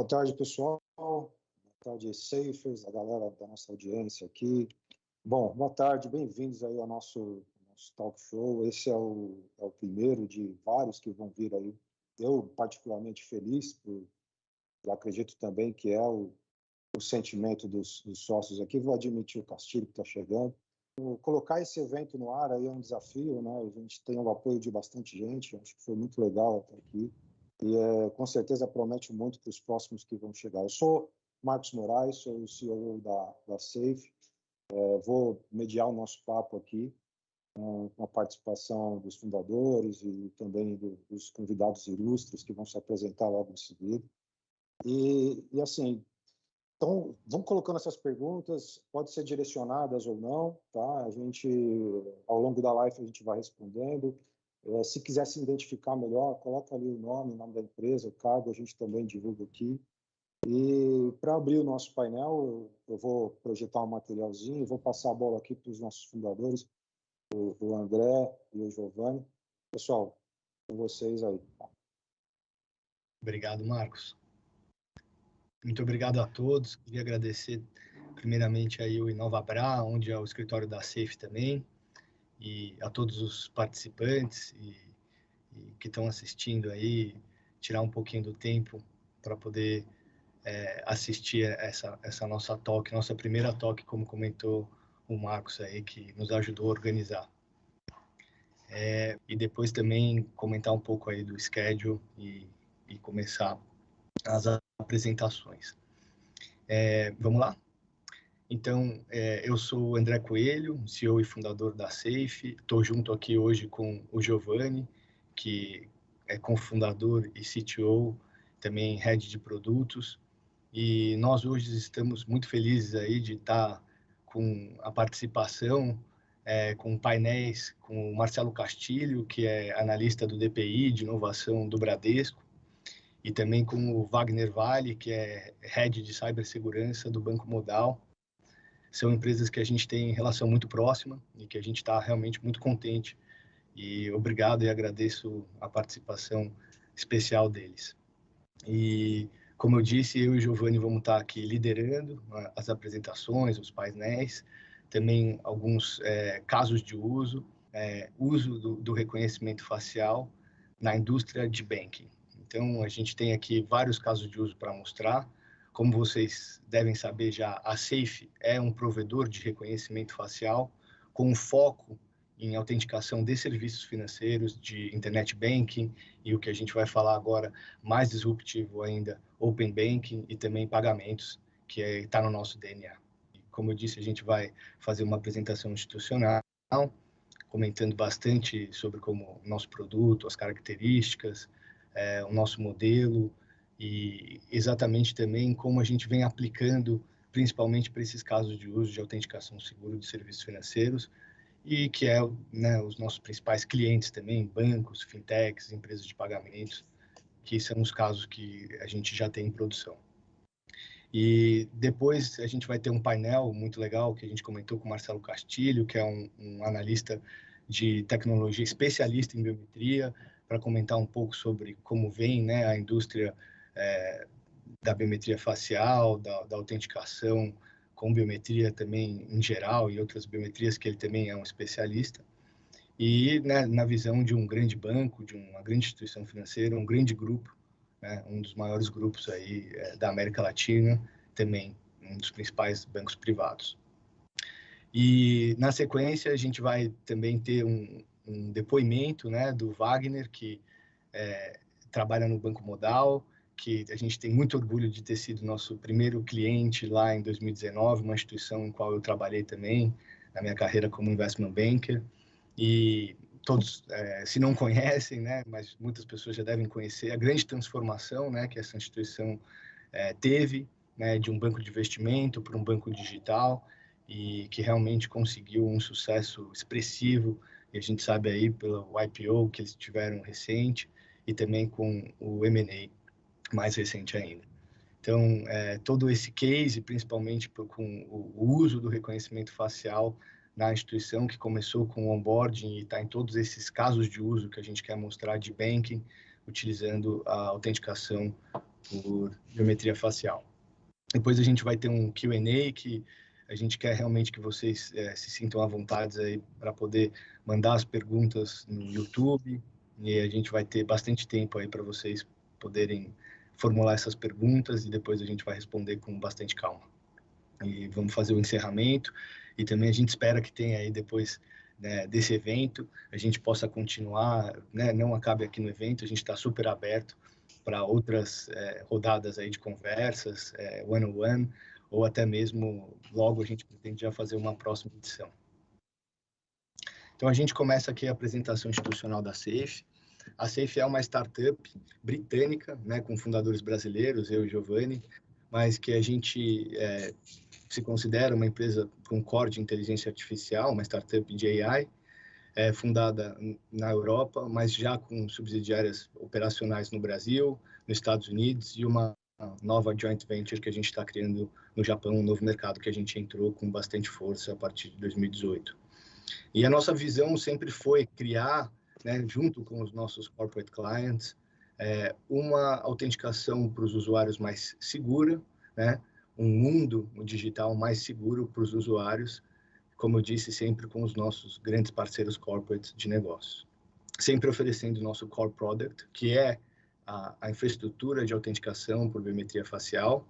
Boa tarde, pessoal. Boa tarde, Safers, a galera da nossa audiência aqui. Bom, boa tarde, bem-vindos aí ao nosso talk show. Esse é o primeiro de vários que vão vir aí. Eu, particularmente feliz, eu acredito também que é o sentimento dos sócios aqui. Vou admitir o Castilho que está chegando. Colocar esse evento no ar aí é um desafio, né? A gente tem o apoio de bastante gente, acho que foi muito legal até aqui. E com certeza promete muito para os próximos que vão chegar. Eu sou Marcos Moraes, sou o CEO da Safe. Vou mediar o nosso papo aqui, com a participação dos fundadores e também dos convidados ilustres que vão se apresentar logo em seguida. E assim, então, vamos colocando essas perguntas, pode ser direcionadas ou não, tá? A gente, ao longo da live, a gente vai respondendo. Se quiser se identificar melhor, coloca ali o nome da empresa, o cargo, a gente também divulga aqui. E para abrir o nosso painel, eu vou projetar um materialzinho, vou passar a bola aqui para os nossos fundadores, o André e o Giovanni. Pessoal, com vocês aí. Obrigado, Marcos. Muito obrigado a todos. Queria agradecer primeiramente aí o InovaBrá, onde é o escritório da Safe também, e a todos os participantes e que estão assistindo aí, tirar um pouquinho do tempo para poder assistir essa nossa talk, nossa primeira talk, como comentou o Marcos aí, que nos ajudou a organizar. E depois também comentar um pouco aí do schedule e começar as apresentações. Vamos lá? Então, eu sou o André Coelho, CEO e fundador da Safe. Estou junto aqui hoje com o Giovanni, que é cofundador e CTO, também head de produtos. E nós hoje estamos muito felizes aí de estar com a participação, com painéis com o Marcelo Castilho, que é analista do DPI, de inovação do Bradesco, e também com o Wagner Vale, que é head de cibersegurança do Banco Modal. São empresas que a gente tem relação muito próxima e que a gente está realmente muito contente. E obrigado e agradeço a participação especial deles. E, como eu disse, eu e o Giovanni vamos estar aqui liderando as apresentações, os painéis, também alguns casos de uso do reconhecimento facial na indústria de banking. Então, a gente tem aqui vários casos de uso para mostrar. Como vocês devem saber já, a Safe é um provedor de reconhecimento facial com foco em autenticação de serviços financeiros, de internet banking e o que a gente vai falar agora, mais disruptivo ainda, open banking e também pagamentos, que está no nosso DNA. E, como eu disse, a gente vai fazer uma apresentação institucional, comentando bastante sobre como o nosso produto, as características, o nosso modelo e exatamente também como a gente vem aplicando, principalmente para esses casos de uso de autenticação segura de serviços financeiros, e que os nossos principais clientes também, bancos, fintechs, empresas de pagamentos, que são os casos que a gente já tem em produção. E depois a gente vai ter um painel muito legal que a gente comentou com o Marcelo Castilho, que é um analista de tecnologia, especialista em biometria, para comentar um pouco sobre como vem a indústria da biometria facial, da autenticação com biometria também em geral e outras biometrias que ele também é um especialista. E na visão de um grande banco, de uma grande instituição financeira, um grande grupo, um dos maiores grupos aí da América Latina, também um dos principais bancos privados. E na sequência a gente vai também ter um depoimento do Wagner, que trabalha no Banco Modal, que a gente tem muito orgulho de ter sido nosso primeiro cliente lá em 2019, uma instituição em qual eu trabalhei também na minha carreira como investment banker. E todos, se não conhecem, mas muitas pessoas já devem conhecer a grande transformação que essa instituição teve, de um banco de investimento para um banco digital, e que realmente conseguiu um sucesso expressivo, e a gente sabe aí pelo IPO que eles tiveram recente, e também com o M&A mais recente ainda. Então, todo esse case, principalmente com o uso do reconhecimento facial na instituição, que começou com o onboarding e está em todos esses casos de uso que a gente quer mostrar de banking, utilizando a autenticação por biometria facial. Depois a gente vai ter um Q&A que a gente quer realmente que vocês se sintam à vontade aí para poder mandar as perguntas no YouTube, e a gente vai ter bastante tempo aí para vocês poderem formular essas perguntas e depois a gente vai responder com bastante calma. E vamos fazer o encerramento, e também a gente espera que tenha aí depois, né, desse evento, a gente possa continuar, né, não acabe aqui no evento, a gente está super aberto para outras rodadas aí de conversas, one-on-one, ou até mesmo logo a gente pretende já fazer uma próxima edição. Então a gente começa aqui a apresentação institucional da SAFE. A SAFE é uma startup britânica, né, com fundadores brasileiros, eu e Giovanni, mas que a gente se considera uma empresa com core de inteligência artificial, uma startup de AI, fundada na Europa, mas já com subsidiárias operacionais no Brasil, nos Estados Unidos, e uma nova joint venture que a gente está criando no Japão, um novo mercado que a gente entrou com bastante força a partir de 2018. E a nossa visão sempre foi criar, né, junto com os nossos corporate clients, uma autenticação para os usuários mais segura, né, um mundo digital mais seguro para os usuários, como eu disse, sempre com os nossos grandes parceiros corporates de negócio. Sempre oferecendo o nosso core product, que é a infraestrutura de autenticação por biometria facial,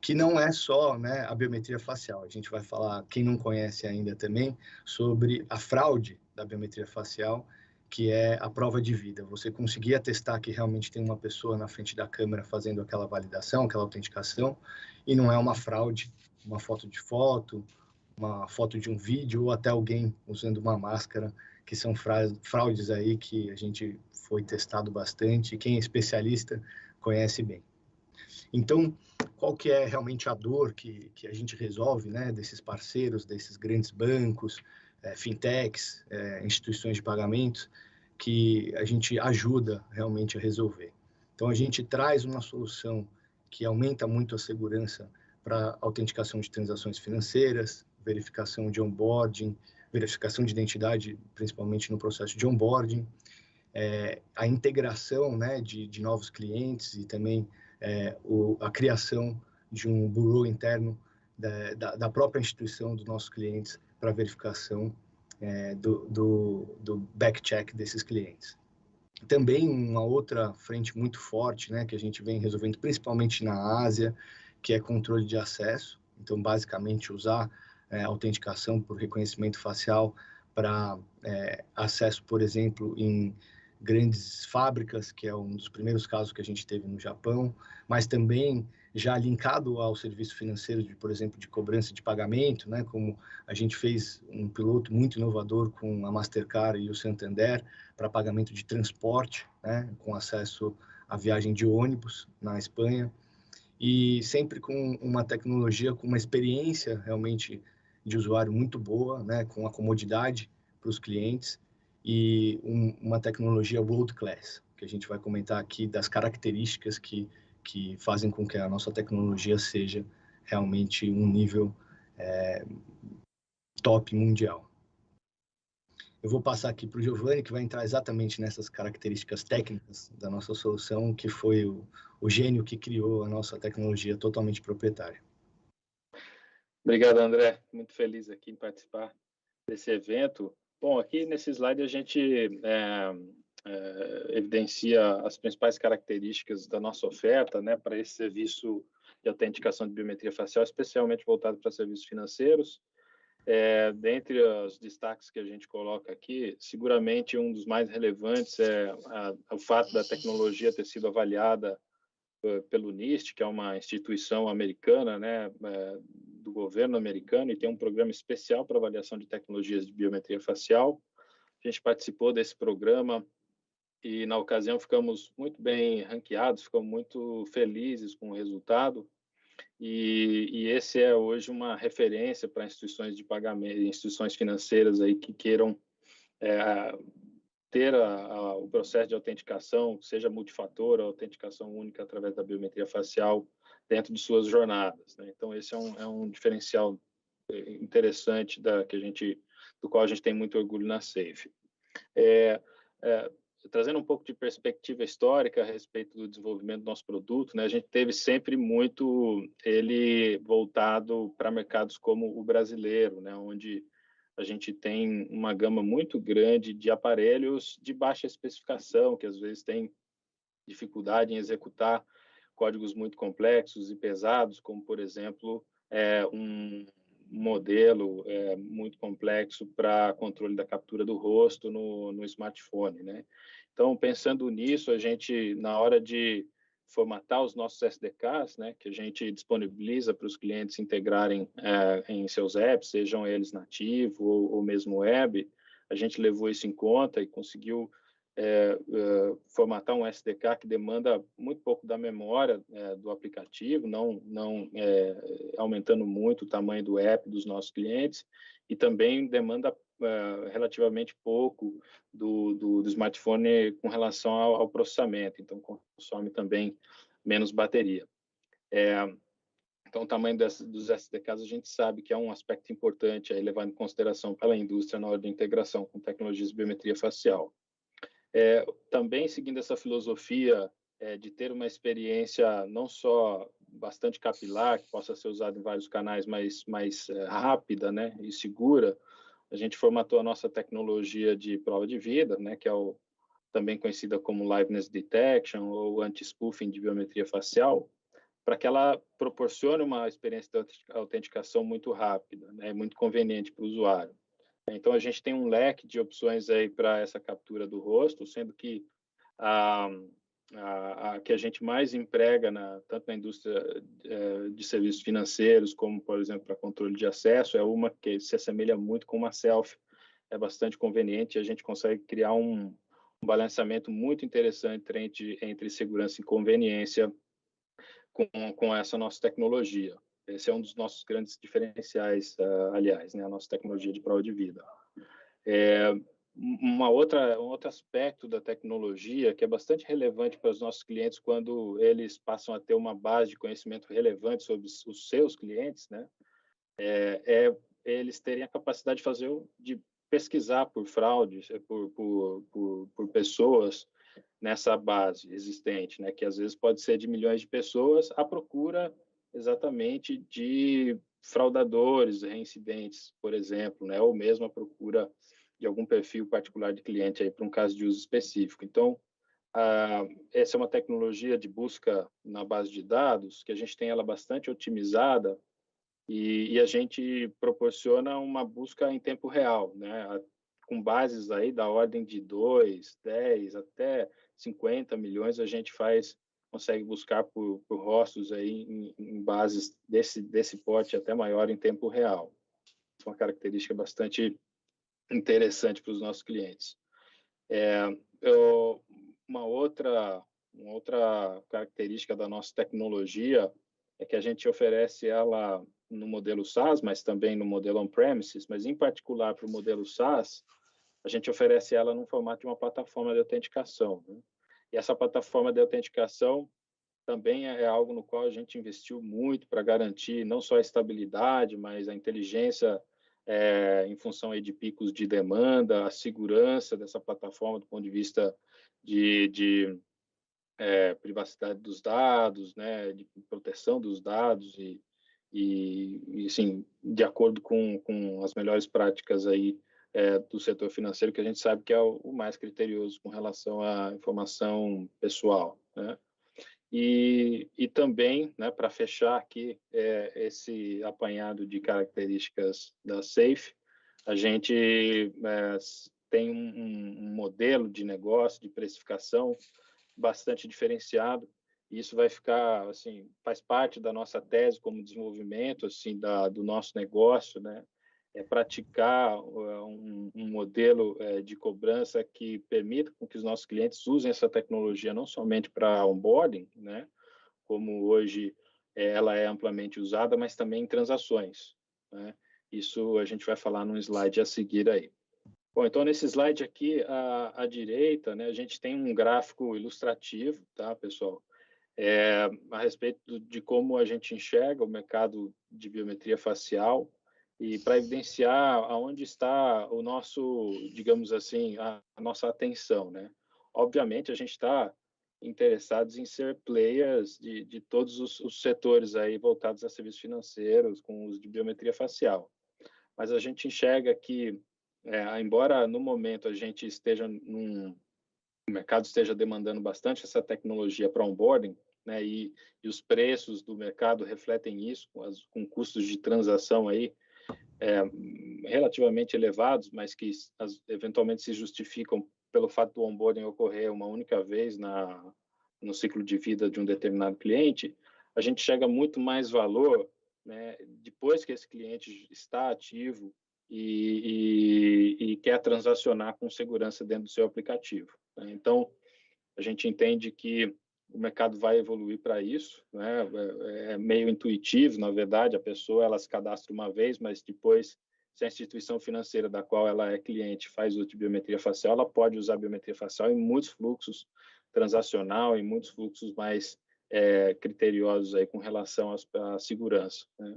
que não é só, né, a biometria facial. A gente vai falar, quem não conhece ainda também, sobre a fraude da biometria facial, que é a prova de vida. Você conseguir atestar que realmente tem uma pessoa na frente da câmera fazendo aquela validação, aquela autenticação, e não é uma fraude, uma foto de um vídeo ou até alguém usando uma máscara, que são fraudes aí que a gente foi testado bastante e quem é especialista conhece bem. Então, qual que é realmente a dor que a gente resolve, né, desses parceiros, desses grandes bancos, fintechs, instituições de pagamentos, que a gente ajuda realmente a resolver? Então, a gente traz uma solução que aumenta muito a segurança para autenticação de transações financeiras, verificação de onboarding, verificação de identidade, principalmente no processo de onboarding, a integração, né, de novos clientes e também a criação de um bureau interno da própria instituição dos nossos clientes para verificação do back-check desses clientes. Também uma outra frente muito forte, né, que a gente vem resolvendo principalmente na Ásia, que é controle de acesso. Então, basicamente, usar autenticação por reconhecimento facial para acesso, por exemplo, em grandes fábricas, que é um dos primeiros casos que a gente teve no Japão, mas também já linkado ao serviço financeiro, por exemplo, de cobrança de pagamento, né, como a gente fez um piloto muito inovador com a Mastercard e o Santander para pagamento de transporte, né, com acesso à viagem de ônibus na Espanha, e sempre com uma tecnologia, com uma experiência realmente de usuário muito boa, né, com a comodidade para os clientes e uma tecnologia world class, que a gente vai comentar aqui das características que fazem com que a nossa tecnologia seja realmente um nível top mundial. Eu vou passar aqui para o Giovanni, que vai entrar exatamente nessas características técnicas da nossa solução, que foi o gênio que criou a nossa tecnologia totalmente proprietária. Obrigado, André. Muito feliz aqui em participar desse evento. Bom, aqui nesse slide a gente evidencia as principais características da nossa oferta, né, para esse serviço de autenticação de biometria facial, especialmente voltado para serviços financeiros. Dentre os destaques que a gente coloca aqui, seguramente um dos mais relevantes é o fato da tecnologia ter sido avaliada pelo NIST, que é uma instituição americana, né, do governo americano, e tem um programa especial para avaliação de tecnologias de biometria facial. A gente participou desse programa e, na ocasião, ficamos muito bem ranqueados, ficamos muito felizes com o resultado. E esse é hoje uma referência para instituições de pagamento, instituições financeiras aí que queiram ter o processo de autenticação, seja multifator, a autenticação única através da biometria facial dentro de suas jornadas, né? Então esse é um diferencial interessante do qual a gente tem muito orgulho na SAFE. trazendo um pouco de perspectiva histórica a respeito do desenvolvimento do nosso produto, né, a gente teve sempre muito ele voltado para mercados como o brasileiro, né, onde a gente tem uma gama muito grande de aparelhos de baixa especificação, que às vezes tem dificuldade em executar códigos muito complexos e pesados, como, por exemplo, um modelo muito complexo para controle da captura do rosto no smartphone, né? Então, pensando nisso, a gente, na hora de formatar os nossos SDKs, né, que a gente disponibiliza para os clientes integrarem em seus apps, sejam eles nativo ou mesmo web, a gente levou isso em conta e conseguiu formatar um SDK que demanda muito pouco da memória do aplicativo, não aumentando muito o tamanho do app dos nossos clientes, e também demanda relativamente pouco do smartphone com relação ao processamento, então consome também menos bateria. Então, o tamanho dos SDKs a gente sabe que é um aspecto importante aí, levado em consideração pela indústria na hora da integração com tecnologias de biometria facial. Também seguindo essa filosofia de ter uma experiência não só bastante capilar, que possa ser usada em vários canais, mas mais rápida, né, e segura, a gente formatou a nossa tecnologia de prova de vida, né, que é também conhecida como Liveness Detection ou Anti-Spoofing de biometria facial, para que ela proporcione uma experiência de autenticação muito rápida, né, muito conveniente para o usuário. Então, a gente tem um leque de opções aí para essa captura do rosto, sendo que a que a gente mais emprega, tanto na indústria de serviços financeiros, como, por exemplo, para controle de acesso, é uma que se assemelha muito com uma selfie. É bastante conveniente e a gente consegue criar um balanceamento muito interessante entre segurança e conveniência com essa nossa tecnologia. Esse é um dos nossos grandes diferenciais, aliás, né, a nossa tecnologia de prova de vida. Um outro aspecto da tecnologia que é bastante relevante para os nossos clientes quando eles passam a ter uma base de conhecimento relevante sobre os seus clientes, né, eles terem a capacidade de pesquisar por fraudes, por pessoas nessa base existente, né, que às vezes pode ser de milhões de pessoas à procura exatamente de fraudadores, reincidentes, por exemplo, né, ou mesmo à procura de algum perfil particular de cliente aí para um caso de uso específico. Então, essa é uma tecnologia de busca na base de dados que a gente tem ela bastante otimizada e a gente proporciona uma busca em tempo real, né, com bases aí da ordem de 2, 10 até 50 milhões a gente consegue buscar por rostos aí em bases desse porte até maior em tempo real. É uma característica bastante interessante para os nossos clientes. Uma outra característica da nossa tecnologia é que a gente oferece ela no modelo SaaS, mas também no modelo on-premises, mas em particular para o modelo SaaS, a gente oferece ela no formato de uma plataforma de autenticação, né? E essa plataforma de autenticação também é algo no qual a gente investiu muito para garantir não só a estabilidade, mas a inteligência em função aí de picos de demanda, a segurança dessa plataforma do ponto de vista de privacidade dos dados, né, de proteção dos dados e assim, de acordo com as melhores práticas aí do setor financeiro, que a gente sabe que é o mais criterioso com relação à informação pessoal, né? E também, né, para fechar aqui esse apanhado de características da Safe, a gente tem um modelo de negócio, de precificação bastante diferenciado. E isso vai ficar, assim, faz parte da nossa tese como desenvolvimento, assim, do nosso negócio, né? Praticar um modelo de cobrança que permita com que os nossos clientes usem essa tecnologia não somente para onboarding, né, como hoje ela é amplamente usada, mas também em transações, né? Isso a gente vai falar num slide a seguir aí. Bom, então nesse slide aqui à direita, né, a gente tem um gráfico ilustrativo, tá, pessoal? A respeito de como a gente enxerga o mercado de biometria facial e para evidenciar aonde está o nosso, digamos assim, a nossa atenção, né? obviamente, a gente está interessados em ser players de todos os setores aí voltados a serviços financeiros com uso de biometria facial. Mas a gente enxerga que, embora no momento a gente esteja o mercado esteja demandando bastante essa tecnologia para onboarding, né, e os preços do mercado refletem isso, com custos de transação aí relativamente elevados, mas que eventualmente se justificam pelo fato do onboarding ocorrer uma única vez no ciclo de vida de um determinado cliente, a gente chega muito mais valor, né, depois que esse cliente está ativo e quer transacionar com segurança dentro do seu aplicativo, né? Então, a gente entende que o mercado vai evoluir para isso, né? É meio intuitivo, na verdade, a pessoa ela se cadastra uma vez, mas depois, se a instituição financeira da qual ela é cliente faz uso de biometria facial, ela pode usar biometria facial em muitos fluxos transacional, em muitos fluxos mais criteriosos aí com relação à segurança, né?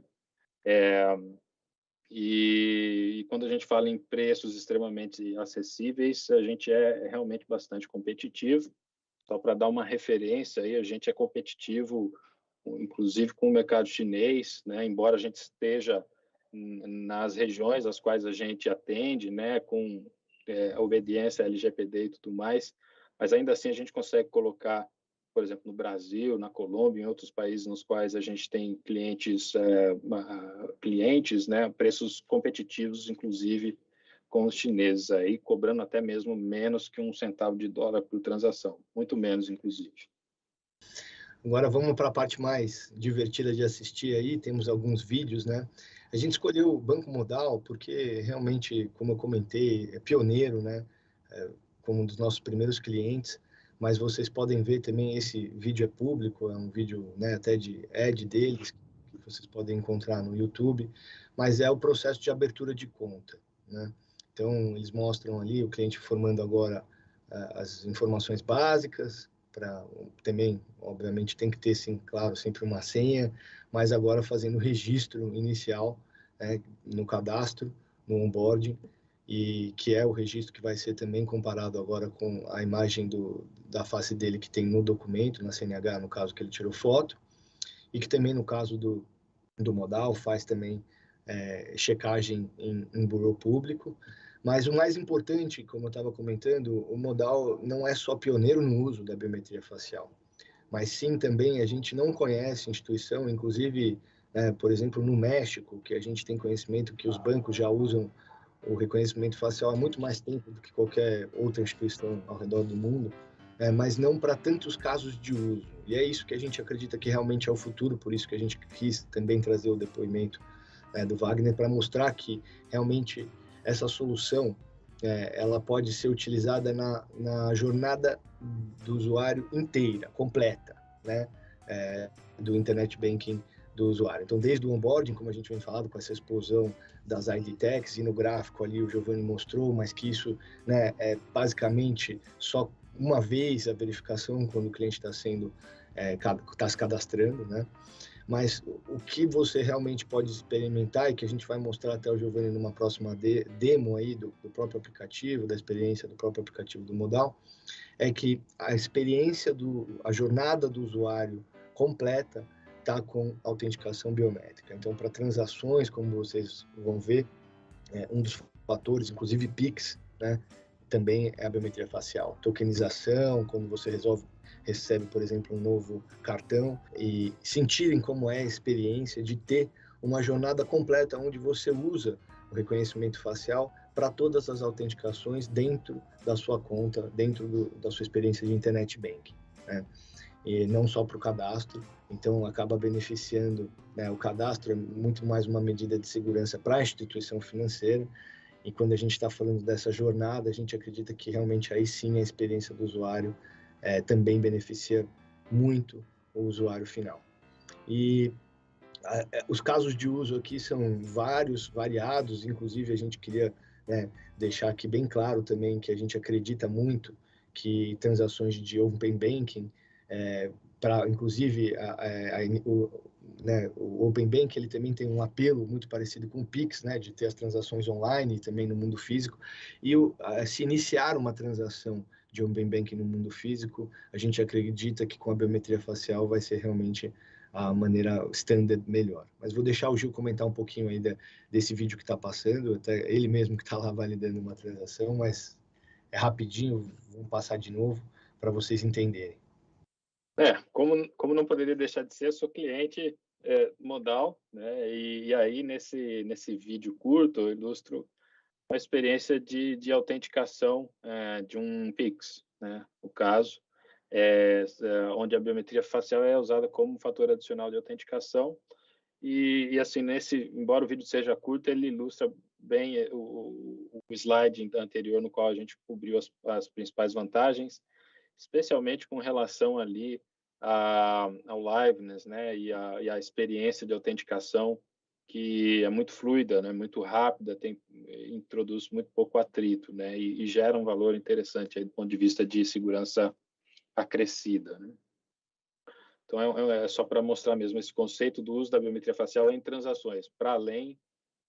E quando a gente fala em preços extremamente acessíveis, a gente é realmente bastante competitivo. Só para dar uma referência, aí, a gente é competitivo, inclusive com o mercado chinês, né? Embora a gente esteja nas regiões às quais a gente atende, né? Com obediência à LGPD e tudo mais, mas ainda assim a gente consegue colocar, por exemplo, no Brasil, na Colômbia, em outros países nos quais a gente tem clientes, né? Preços competitivos, inclusive com os chineses aí, cobrando até mesmo menos que $0,01 por transação, muito menos, inclusive. Agora vamos para a parte mais divertida de assistir aí, temos alguns vídeos, né? A gente escolheu o Banco Modal porque realmente, como eu comentei, é pioneiro, né? Como um dos nossos primeiros clientes, mas vocês podem ver também, esse vídeo é público, é um vídeo, né, até de ad deles, que vocês podem encontrar no YouTube, mas é o processo de abertura de conta, né? Então, eles mostram ali o cliente formando agora as informações básicas, também, obviamente, tem que ter, sim, claro, sempre uma senha, mas agora fazendo o registro inicial, né, no cadastro, no onboarding, e que é o registro que vai ser também comparado agora com a imagem da face dele que tem no documento, na CNH, no caso que ele tirou foto, e que também no caso do Modal faz também checagem em bureau público. Mas o mais importante, como eu estava comentando, o Modal não é só pioneiro no uso da biometria facial, mas sim também a gente não conhece instituição, inclusive, por exemplo, no México, que a gente tem conhecimento que os bancos já usam o reconhecimento facial há muito mais tempo do que qualquer outra instituição ao redor do mundo, mas não para tantos casos de uso. E é isso que a gente acredita que realmente é o futuro, por isso que a gente quis também trazer o depoimento do Wagner, para mostrar que realmente essa solução ela pode ser utilizada na jornada do usuário inteira, completa, né? Do Internet Banking do usuário. Então, desde o onboarding, como a gente vem falando, com essa explosão das ID Techs, e no gráfico ali o Giovanni mostrou, mas que isso, né, é basicamente só uma vez a verificação quando o cliente está está se cadastrando, né? Mas o que você realmente pode experimentar, e que a gente vai mostrar até o Giovanni numa próxima demo aí do próprio aplicativo, da experiência do próprio aplicativo do Modal, é que a experiência, a jornada do usuário completa está com autenticação biométrica. Então, para transações, como vocês vão ver, um dos fatores, inclusive PIX, né, também é a biometria facial. Tokenização, quando você recebe, por exemplo, um novo cartão, e sentirem como é a experiência de ter uma jornada completa onde você usa o reconhecimento facial para todas as autenticações dentro da sua conta, dentro da sua experiência de Internet Banking, né? E não só para o cadastro, então acaba beneficiando, né? O cadastro é muito mais uma medida de segurança para a instituição financeira, e quando a gente está falando dessa jornada, a gente acredita que realmente aí sim a experiência do usuário também beneficia muito o usuário final. E os casos de uso aqui são vários, variados, inclusive a gente queria, né, deixar aqui bem claro também que a gente acredita muito que transações de Open Banking, inclusive o Open Banking, ele também tem um apelo muito parecido com o Pix, né, de ter as transações online e também no mundo físico, e se iniciar uma transação de Open Banking no mundo físico, a gente acredita que com a biometria facial vai ser realmente a maneira standard melhor. Mas vou deixar o Gil comentar um pouquinho aí desse vídeo que está passando, até ele mesmo que está lá validando uma transação, mas é rapidinho, vamos passar de novo para vocês entenderem. Como não poderia deixar de ser, eu sou cliente modal, né? E aí nesse vídeo curto eu ilustro uma experiência de autenticação de um Pix, né? O caso onde a biometria facial é usada como fator adicional de autenticação e assim embora o vídeo seja curto, ele ilustra bem o slide anterior no qual a gente cobriu as principais vantagens, especialmente com relação ali ao liveness, né, e a experiência de autenticação, que é muito fluida, né, muito rápida, introduz muito pouco atrito, né, e gera um valor interessante aí do ponto de vista de segurança acrescida, né. Então, é só para mostrar mesmo esse conceito do uso da biometria facial em transações, para além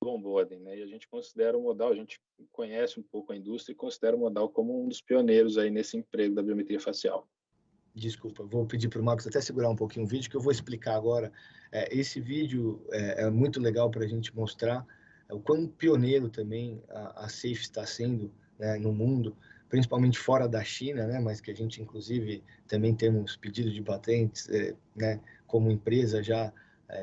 do onboarding, né? E a gente considera o Modal, a gente conhece um pouco a indústria e considera o Modal como um dos pioneiros aí nesse emprego da biometria facial. Desculpa, vou pedir para o Marcos até segurar um pouquinho o vídeo, que eu vou explicar agora. Esse vídeo é muito legal para a gente mostrar o quão pioneiro também a Safe está sendo, né, no mundo, principalmente fora da China, né, mas que a gente, inclusive, também temos pedido de patentes, né, como empresa já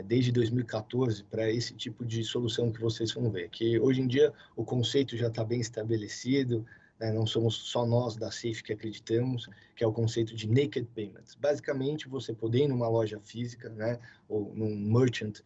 desde 2014 para esse tipo de solução que vocês vão ver, que hoje em dia o conceito já está bem estabelecido, né, não somos só nós da Safe que acreditamos, que é o conceito de naked payments. Basicamente, você poder ir numa loja física, né, ou num merchant,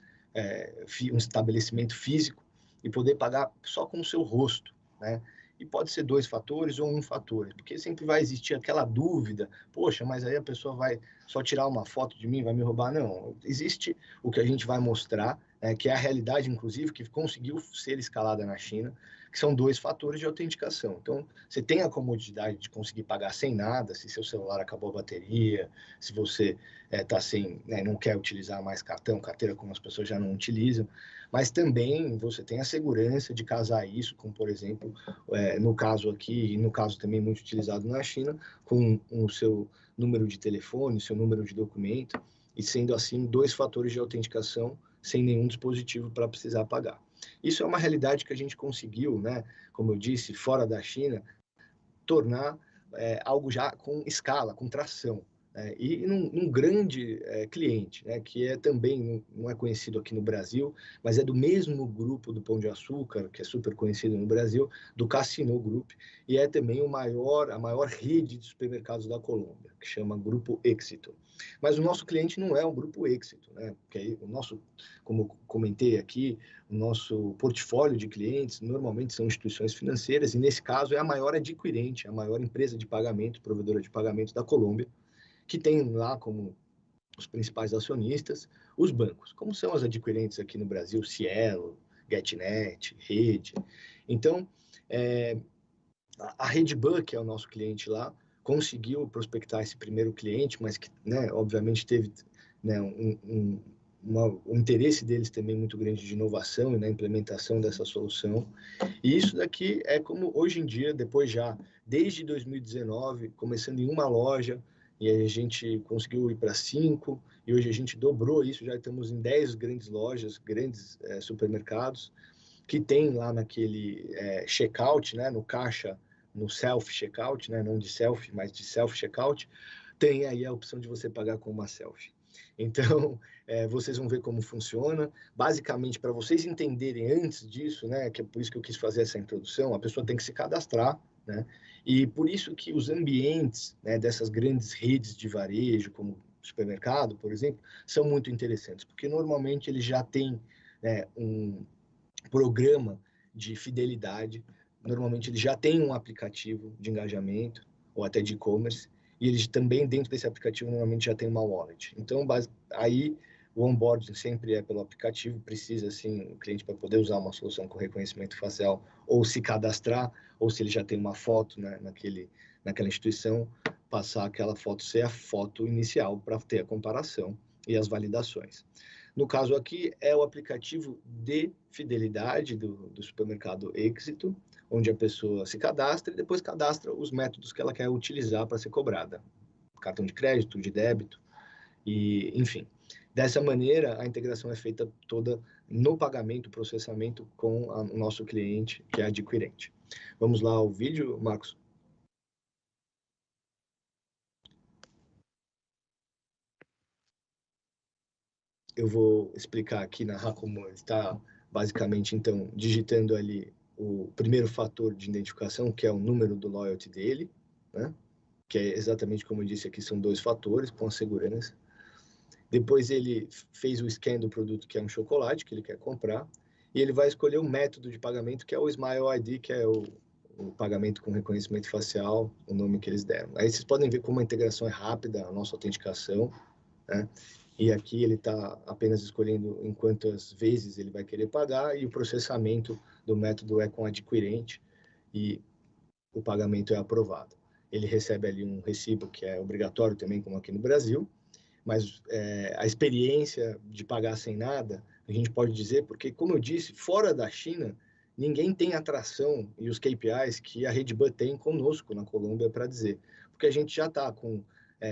um estabelecimento físico, e poder pagar só com o seu rosto, né? E pode ser 2 fatores ou 1 fator, porque sempre vai existir aquela dúvida, poxa, mas aí a pessoa vai só tirar uma foto de mim, vai me roubar? Não, existe o que a gente vai mostrar, que é a realidade, inclusive, que conseguiu ser escalada na China, que são 2 fatores de autenticação. Então, você tem a comodidade de conseguir pagar sem nada, se seu celular acabou a bateria, se você tá sem, né, não quer utilizar mais carteira como as pessoas já não utilizam, mas também você tem a segurança de casar isso com, por exemplo, no caso aqui, e no caso também muito utilizado na China, com o seu número de telefone, seu número de documento, e sendo assim 2 fatores de autenticação sem nenhum dispositivo para precisar pagar. Isso é uma realidade que a gente conseguiu, né, como eu disse, fora da China, tornar algo já com escala, com tração. E num grande cliente, né, que também não é conhecido aqui no Brasil, mas é do mesmo grupo do Pão de Açúcar, que é super conhecido no Brasil, do Casino Group, e é também a maior rede de supermercados da Colômbia, que chama Grupo Éxito. Mas o nosso cliente não é o Grupo Éxito, né? Porque aí o nosso, como comentei aqui, o nosso portfólio de clientes normalmente são instituições financeiras, e nesse caso é a maior adquirente, a maior empresa de pagamento, provedora de pagamento da Colômbia, que tem lá como os principais acionistas os bancos, como são as adquirentes aqui no Brasil, Cielo, GetNet, Rede. Então, a Redbank, que é o nosso cliente lá, conseguiu prospectar esse primeiro cliente, mas que, né, obviamente teve, né, um interesse deles também muito grande de inovação e na implementação dessa solução. E isso daqui é como hoje em dia, depois já, desde 2019, começando em uma loja, e aí a gente conseguiu ir para 5, e hoje a gente dobrou isso, já estamos em 10 grandes lojas, grandes supermercados, que tem lá naquele checkout, né, no caixa, no self-checkout, né, não de selfie, mas de self-checkout, tem aí a opção de você pagar com uma selfie. Então, vocês vão ver como funciona. Basicamente, para vocês entenderem antes disso, né, que é por isso que eu quis fazer essa introdução, a pessoa tem que se cadastrar, né, e por isso que os ambientes, né, dessas grandes redes de varejo, como supermercado, por exemplo, são muito interessantes, porque normalmente eles já têm, né, um programa de fidelidade, normalmente eles já têm um aplicativo de engajamento ou até de e-commerce, e eles também, dentro desse aplicativo, normalmente já tem uma wallet. Então, aí o onboarding sempre é pelo aplicativo, precisa, assim, o cliente para poder usar uma solução com reconhecimento facial, ou se cadastrar, ou se ele já tem uma foto, né, naquela instituição, passar aquela foto, ser a foto inicial para ter a comparação e as validações. No caso aqui, é o aplicativo de fidelidade do supermercado Éxito, onde a pessoa se cadastra e depois cadastra os métodos que ela quer utilizar para ser cobrada. Cartão de crédito, de débito, e enfim. Dessa maneira, a integração é feita toda no pagamento, processamento com o nosso cliente, que é adquirente. Vamos lá ao vídeo, Marcos? Eu vou explicar aqui, narrar como ele está, basicamente, então, digitando ali o primeiro fator de identificação, que é o número do loyalty dele, né? Que é exatamente como eu disse aqui, são 2 fatores, com a segurança. Depois ele fez o scan do produto, que é um chocolate, que ele quer comprar, e ele vai escolher o método de pagamento, que é o Smile ID, que é o pagamento com reconhecimento facial, o nome que eles deram. Aí vocês podem ver como a integração é rápida, a nossa autenticação, né? E aqui ele está apenas escolhendo em quantas vezes ele vai querer pagar, e o processamento do método é com adquirente, e o pagamento é aprovado. Ele recebe ali um recibo que é obrigatório também, como aqui no Brasil, mas a experiência de pagar sem nada, a gente pode dizer, porque, como eu disse, fora da China, ninguém tem atração e os KPIs que a Redbud tem conosco na Colômbia para dizer, porque a gente já está com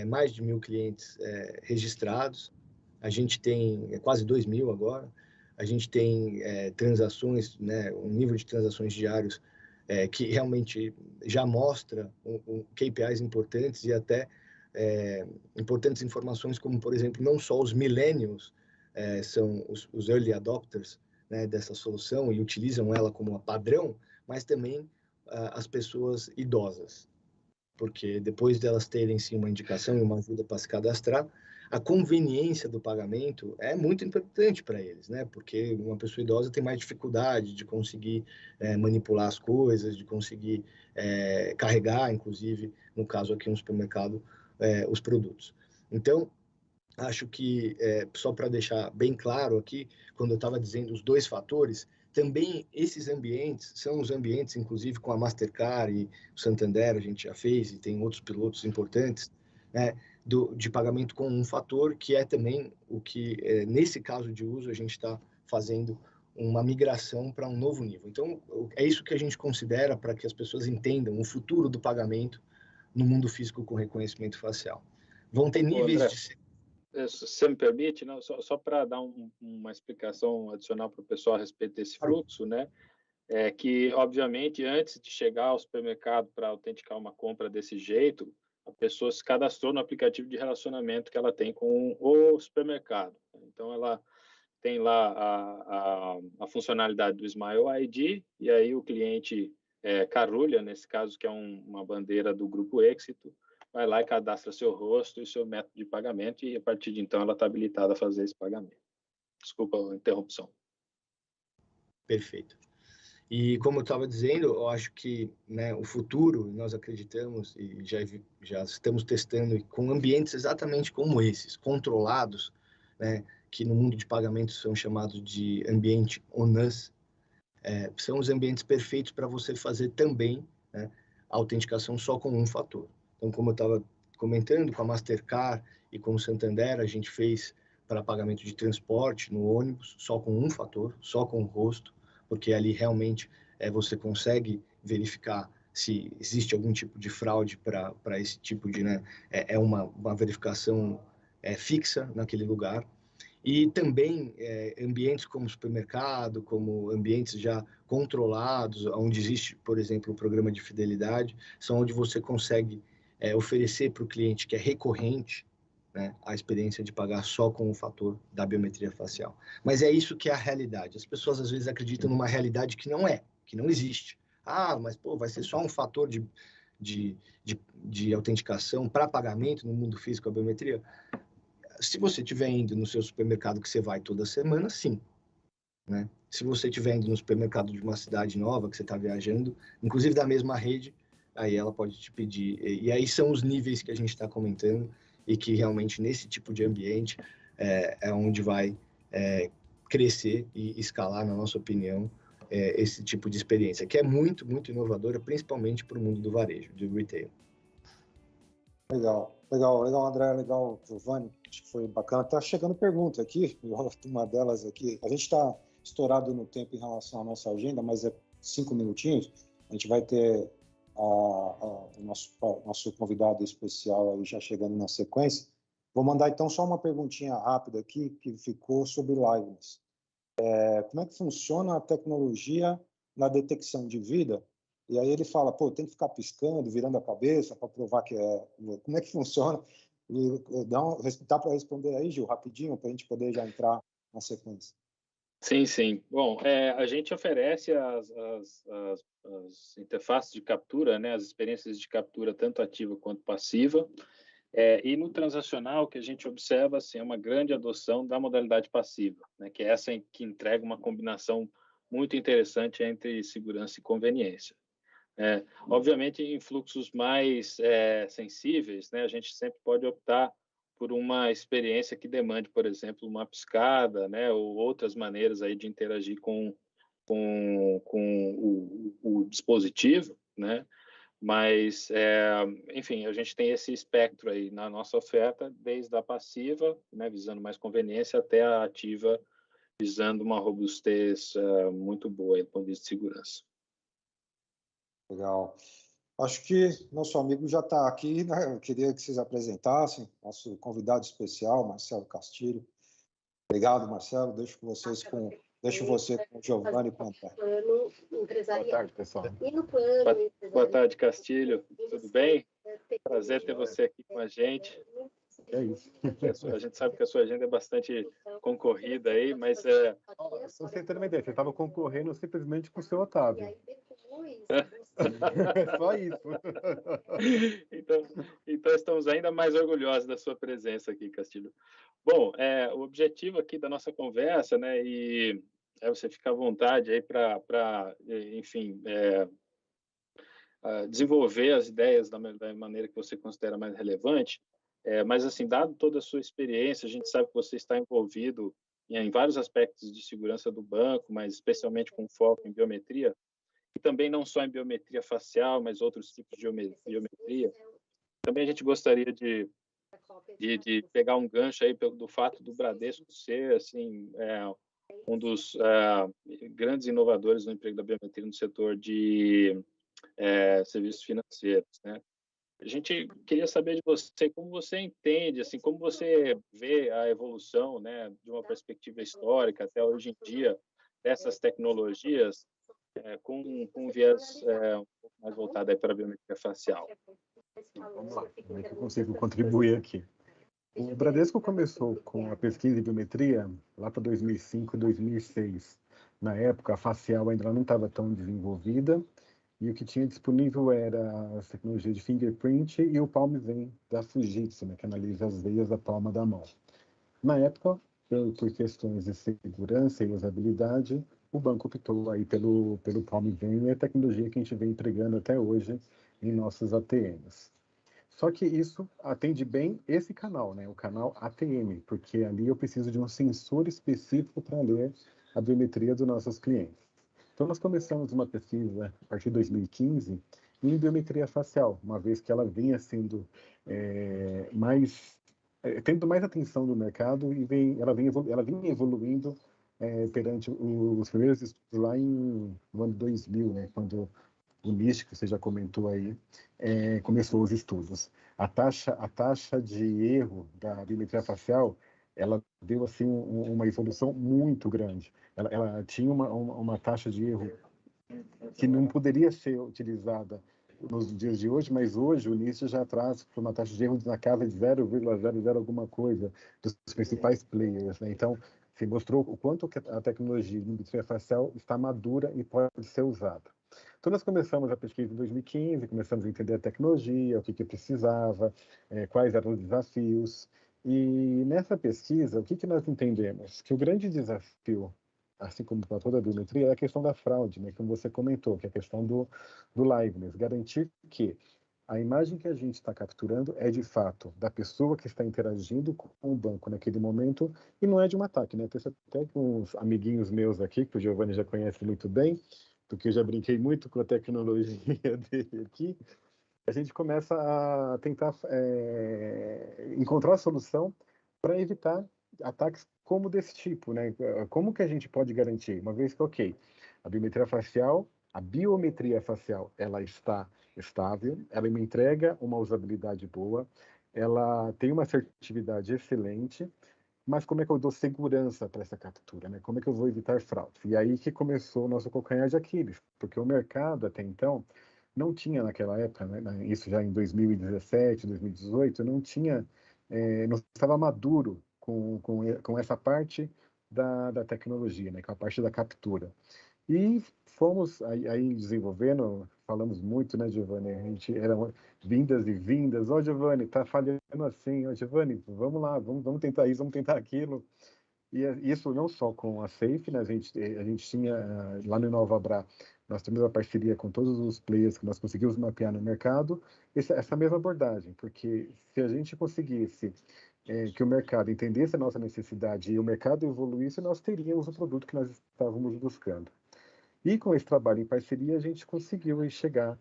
mais de 1.000 clientes registrados, a gente tem quase 2.000 agora, a gente tem transações, né, um nível de transações diários que realmente já mostra KPIs importantes e até importantes informações como, por exemplo, não só os millennials são os early adopters, né, dessa solução e utilizam ela como padrão, mas também as pessoas idosas, porque depois delas terem sim uma indicação e uma ajuda para se cadastrar, a conveniência do pagamento é muito importante para eles, né? Porque uma pessoa idosa tem mais dificuldade de conseguir manipular as coisas, de conseguir carregar, inclusive, no caso aqui no supermercado, os produtos. Então, acho que, só para deixar bem claro aqui, quando eu estava dizendo os 2 fatores, também esses ambientes são os ambientes, inclusive com a Mastercard e o Santander, a gente já fez, e tem outros pilotos importantes, né, de pagamento com um fator, que é também o que, nesse caso de uso, a gente está fazendo uma migração para um novo nível. Então, é isso que a gente considera para que as pessoas entendam o futuro do pagamento no mundo físico com reconhecimento facial. Vão ter níveis André, de... se você me permite, não, só para dar uma explicação adicional para o pessoal a respeito desse fluxo, né? É que, obviamente, antes de chegar ao supermercado para autenticar uma compra desse jeito, a pessoa se cadastrou no aplicativo de relacionamento que ela tem com o supermercado. Então, ela tem lá a funcionalidade do Smile ID, e aí o cliente Carulha, nesse caso, que é uma bandeira do Grupo Éxito, vai lá e cadastra seu rosto e seu método de pagamento, e a partir de então ela está habilitada a fazer esse pagamento. Desculpa a interrupção. Perfeito. E como eu estava dizendo, eu acho que, né, o futuro, nós acreditamos e já estamos testando com ambientes exatamente como esses, controlados, né, que no mundo de pagamentos são chamados de ambiente on-us, são os ambientes perfeitos para você fazer também, né, a autenticação só com um fator. Então, como eu estava comentando, com a Mastercard e com o Santander, a gente fez para pagamento de transporte no ônibus, só com um fator, só com o rosto, porque ali realmente você consegue verificar se existe algum tipo de fraude para esse tipo de... Né, uma verificação fixa naquele lugar. E também ambientes como supermercado, como ambientes já controlados, onde existe, por exemplo, o programa de fidelidade, são onde você consegue oferecer para o cliente que é recorrente, né, a experiência de pagar só com o fator da biometria facial. Mas é isso que é a realidade. As pessoas às vezes acreditam numa realidade que não é, que não existe. Ah, mas pô, vai ser só um fator de autenticação para pagamento no mundo físico, a biometria? Se você estiver indo no seu supermercado que você vai toda semana, sim. Né? Se você estiver indo no supermercado de uma cidade nova que você está viajando, inclusive da mesma rede, aí ela pode te pedir. E aí são os níveis que a gente está comentando e que realmente nesse tipo de ambiente é onde vai crescer e escalar, na nossa opinião, esse tipo de experiência, que é muito, muito inovadora, principalmente para o mundo do varejo, do retail. Legal, André, legal, Giovanni, acho que foi bacana. Tá chegando pergunta aqui, uma delas aqui. A gente está estourado no tempo em relação à nossa agenda, mas é 5 minutinhos. A gente vai ter o nosso convidado especial aí já chegando na sequência. Vou mandar então só uma perguntinha rápida aqui que ficou sobre liveness. Como é que funciona a tecnologia na detecção de vida? E aí ele fala, pô, tem que ficar piscando, virando a cabeça para provar que é... Como é que funciona? E dá para responder aí, Gil, rapidinho, para a gente poder já entrar na sequência. Sim, sim. Bom, a gente oferece as interfaces de captura, né, as experiências de captura tanto ativa quanto passiva. E no transacional, o que a gente observa assim, é uma grande adoção da modalidade passiva, né, que é essa que entrega uma combinação muito interessante entre segurança e conveniência. Obviamente, em fluxos mais sensíveis, né, a gente sempre pode optar por uma experiência que demande, por exemplo, uma piscada, né, ou outras maneiras aí de interagir com o dispositivo, né? Mas, enfim, a gente tem esse espectro aí na nossa oferta, desde a passiva, né, visando mais conveniência, até a ativa, visando uma robustez muito boa do ponto de vista de segurança. Legal. Acho que nosso amigo já está aqui, né? Eu queria que vocês apresentassem nosso convidado especial, Marcelo Castilho. Obrigado, Marcelo. Deixo você com o Giovanni Plantar. Boa tarde, pessoal. Boa tarde, Castilho. Tudo bem? Prazer ter você aqui com a gente. É isso. A gente sabe que a sua agenda é bastante concorrida aí, mas... Só você ter uma ideia, você estava concorrendo simplesmente com o seu Otávio. Só isso. Então, estamos ainda mais orgulhosos da sua presença aqui, Castilho. Bom, o objetivo aqui da nossa conversa, né, e você ficar à vontade aí para, enfim, desenvolver as ideias da maneira que você considera mais relevante, mas, assim, dado toda a sua experiência, a gente sabe que você está envolvido em vários aspectos de segurança do banco, mas especialmente com foco em biometria, e também não só em biometria facial, mas outros tipos de biometria. Também a gente gostaria de pegar um gancho aí do fato do Bradesco ser, assim, um dos grandes inovadores no emprego da biometria no setor de serviços financeiros, né? A gente queria saber de você, como você entende, assim, como você vê a evolução, né, de uma perspectiva histórica até hoje em dia, dessas tecnologias, com um viés um pouco mais voltado aí para a biometria facial. Vamos lá, como é que eu consigo contribuir aqui? O Bradesco começou com a pesquisa de biometria lá para 2005, 2006. Na época, a facial ainda não estava tão desenvolvida, e o que tinha disponível era a tecnologia de fingerprint e o Palm Vein da Fujitsu, né, que analisa as veias da palma da mão. Na época, por questões de segurança e usabilidade, o banco optou aí pelo Palm Vein, e a tecnologia que a gente vem entregando até hoje em nossos ATMs. Só que isso atende bem esse canal, né, o canal ATM, porque ali eu preciso de um sensor específico para ler a biometria dos nossos clientes. Então, nós começamos uma pesquisa a partir de 2015 em biometria facial, uma vez que ela vinha sendo tendo mais atenção do mercado, e ela vinha evoluindo perante os primeiros estudos lá no ano 2000, né, quando o NIST, que você já comentou aí, começou os estudos. A taxa de erro da biometria facial, ela deu assim uma evolução muito grande. Ela tinha uma taxa de erro que não poderia ser utilizada nos dias de hoje, mas hoje o NIST já traz para uma taxa de erro na casa de 0,00 alguma coisa dos principais players, né? Então, se mostrou o quanto que a tecnologia de biometria facial está madura e pode ser usada. Então, nós começamos a pesquisa em 2015, começamos a entender a tecnologia, o que precisava, quais eram os desafios. E nessa pesquisa, o que nós entendemos? Que o grande desafio, assim como para toda a biometria, é a questão da fraude, né? Como você comentou, que é a questão do liveness. Garantir que a imagem que a gente está capturando é, de fato, da pessoa que está interagindo com o banco naquele momento, e não é de um ataque, né? Tem até com uns amiguinhos meus aqui, que o Giovanni já conhece muito bem, porque eu já brinquei muito com a tecnologia dele aqui, a gente começa a tentar encontrar a solução para evitar ataques como desse tipo, né? Como que a gente pode garantir? Uma vez que, ok, a biometria facial a biometria facial ela está estável, ela me entrega uma usabilidade boa, ela tem uma assertividade excelente, mas como é que eu dou segurança para essa captura, né? Como é que eu vou evitar fraudes? E aí que começou o nosso calcanhar de Aquiles, porque o mercado até então não tinha naquela época, né? Isso já em 2017, 2018, não tinha, não estava maduro com essa parte da tecnologia, né? Com a parte da captura. E fomos aí desenvolvendo, falamos muito, né, Giovanni? A gente eram vindas e vindas. Ó, Giovanni, tá falhando assim. Ó, Giovanni, vamos lá, vamos tentar isso, vamos tentar aquilo. E isso não só com a Safe, né? A gente tinha lá no InovaBra, nós temos a parceria com todos os players que nós conseguimos mapear no mercado, essa mesma abordagem, porque se a gente conseguisse que o mercado entendesse a nossa necessidade e o mercado evoluísse, nós teríamos o produto que nós estávamos buscando. E com esse trabalho em parceria, a gente conseguiu chegar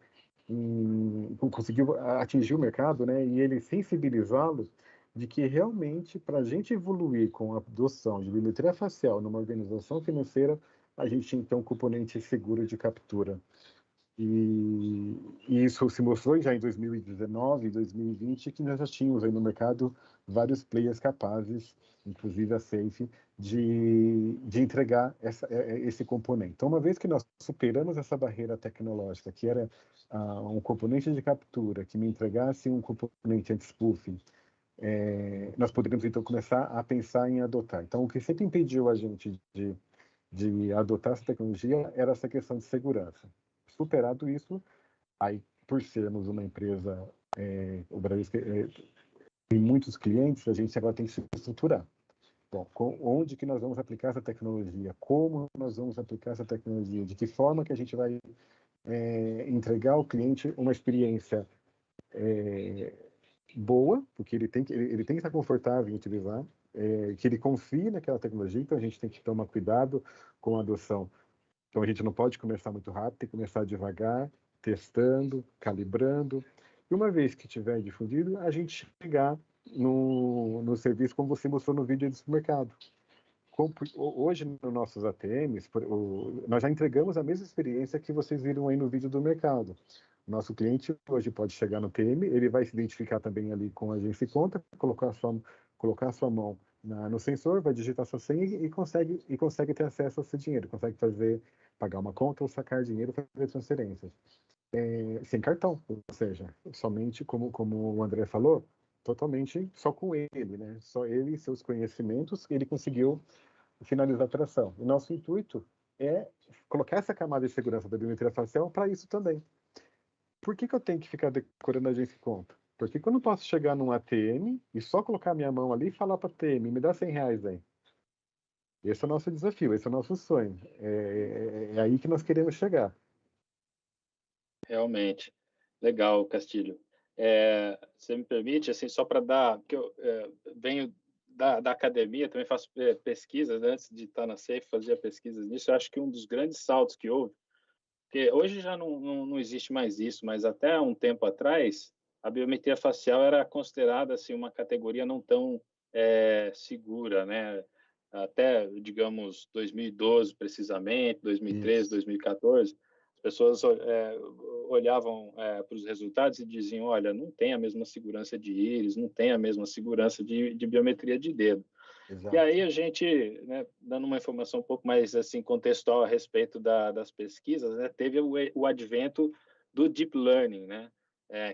conseguiu atingir o mercado, né, e ele sensibilizá-lo de que realmente, para a gente evoluir com a adoção de biometria facial numa organização financeira, a gente tinha que ter um componente seguro de captura. E isso se mostrou já em 2019 e 2020, que nós já tínhamos aí no mercado vários players capazes, inclusive a Safe, de entregar esse componente. Então, uma vez que nós superamos essa barreira tecnológica, que era um componente de captura, que me entregasse um componente anti-spoofing, nós poderíamos então começar a pensar em adotar. Então, o que sempre impediu a gente de adotar essa tecnologia era essa questão de segurança. Superado isso, aí, por sermos uma empresa, o Brasil tem muitos clientes, a gente agora tem que se estruturar. Bom, onde que nós vamos aplicar essa tecnologia? Como nós vamos aplicar essa tecnologia? De que forma que a gente vai entregar ao cliente uma experiência boa, porque ele tem que estar confortável em utilizar, que ele confie naquela tecnologia, então a gente tem que tomar cuidado com a adoção. Então a gente não pode começar muito rápido, tem que começar devagar, testando, calibrando. E uma vez que tiver difundido, a gente chegar no serviço como você mostrou no vídeo do supermercado. Hoje, nos nossos ATMs, nós já entregamos a mesma experiência que vocês viram aí no vídeo do mercado. Nosso cliente hoje pode chegar no TM, ele vai se identificar também ali com a agência e conta, colocar a sua mão no sensor, vai digitar sua senha e consegue ter acesso ao seu dinheiro, consegue pagar uma conta ou sacar dinheiro, fazer transferências. Sem cartão, ou seja, somente como o André falou, totalmente só com ele, né? Só ele e seus conhecimentos, ele conseguiu finalizar a operação. O nosso intuito é colocar essa camada de segurança da biometria facial para isso também. Por que eu tenho que ficar decorando a agência e conta? Porque eu não posso chegar num ATM e só colocar minha mão ali e falar para a ATM, me dá R$100 aí. Esse é o nosso desafio, esse é o nosso sonho. É aí que nós queremos chegar. Realmente. Legal, Castilho. Você me permite, assim, só para dar, porque eu venho da academia, também faço pesquisas, né? Antes de estar na Safe, fazia pesquisas nisso. Eu acho que um dos grandes saltos que houve, porque hoje já não existe mais isso, mas até um tempo atrás, a biometria facial era considerada assim, uma categoria não tão segura, né? Até, digamos, 2012, precisamente, 2013, Isso. 2014, as pessoas olhavam para os resultados e diziam, olha, não tem a mesma segurança de íris, não tem a mesma segurança de biometria de dedo. E Exato. aí a gente, né, dando uma informação um pouco mais assim contextual a respeito das pesquisas, né, teve o advento do deep learning, né,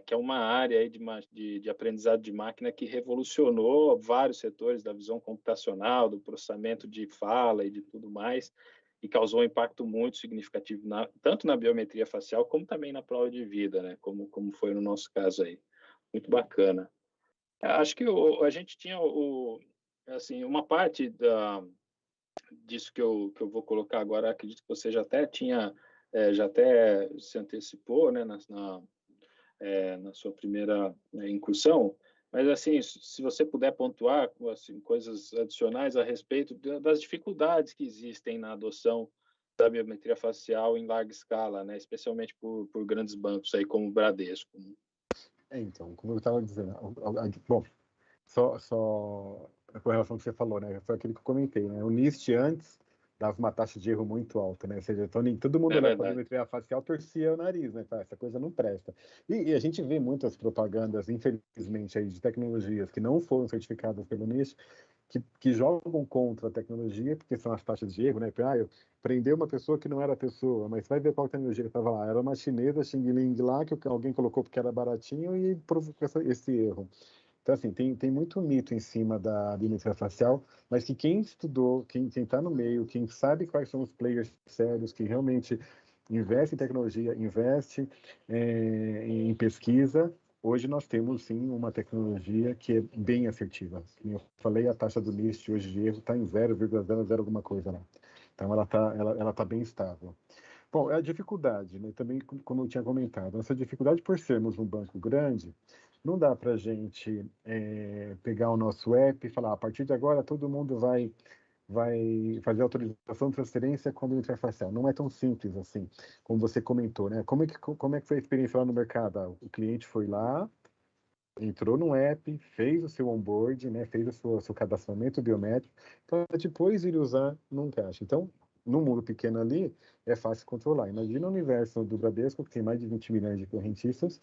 que é uma área aí de aprendizado de máquina que revolucionou vários setores da visão computacional, do processamento de fala e de tudo mais, e causou um impacto muito significativo tanto na biometria facial como também na prova de vida, né, como foi no nosso caso aí. Muito bacana. Acho que a gente tinha assim, uma parte disso que eu vou colocar agora, acredito que você já até já até se antecipou, né, na sua primeira incursão, mas assim, se você puder pontuar assim, coisas adicionais a respeito das dificuldades que existem na adoção da biometria facial em larga escala, né, especialmente por grandes bancos aí como o Bradesco. Então, como eu estava dizendo, bom, só com relação ao que você falou, né? Foi aquilo que eu comentei, né? O NIST antes dava uma taxa de erro muito alta, né? Ou seja, então, todo mundo olhava para a biometria facial, torcia o nariz, né? Essa coisa não presta. E a gente vê muitas propagandas, infelizmente, aí, de tecnologias que não foram certificadas pelo NIST, que jogam contra a tecnologia, porque são as taxas de erro, né? Eu prendeu uma pessoa que não era pessoa, mas vai ver qual tecnologia que estava lá. Era uma chinesa, Xing Ling lá, que alguém colocou porque era baratinho e provocou esse erro. Então, assim, tem muito mito em cima da biometria facial, mas que quem estudou, quem está no meio, quem sabe quais são os players sérios, que realmente investe em tecnologia, investe em pesquisa, hoje nós temos, sim, uma tecnologia que é bem assertiva. Como eu falei, a taxa do NIST hoje de erro está em 0,00 alguma coisa lá. Então, ela tá bem estável. Bom, é a dificuldade, né? Também, como eu tinha comentado, essa dificuldade por sermos um banco grande, não dá para a gente pegar o nosso app e falar, a partir de agora todo mundo vai fazer autorização de transferência com biometria facial. Não é tão simples assim, como você comentou, né? Como é que foi a experiência lá no mercado? O cliente foi lá, entrou no app, fez o seu onboard, né? Fez o seu cadastramento biométrico, para depois ele usar num caixa. Então, no mundo pequeno ali, é fácil controlar. Imagina o universo do Bradesco, que tem mais de 20 milhões de correntistas,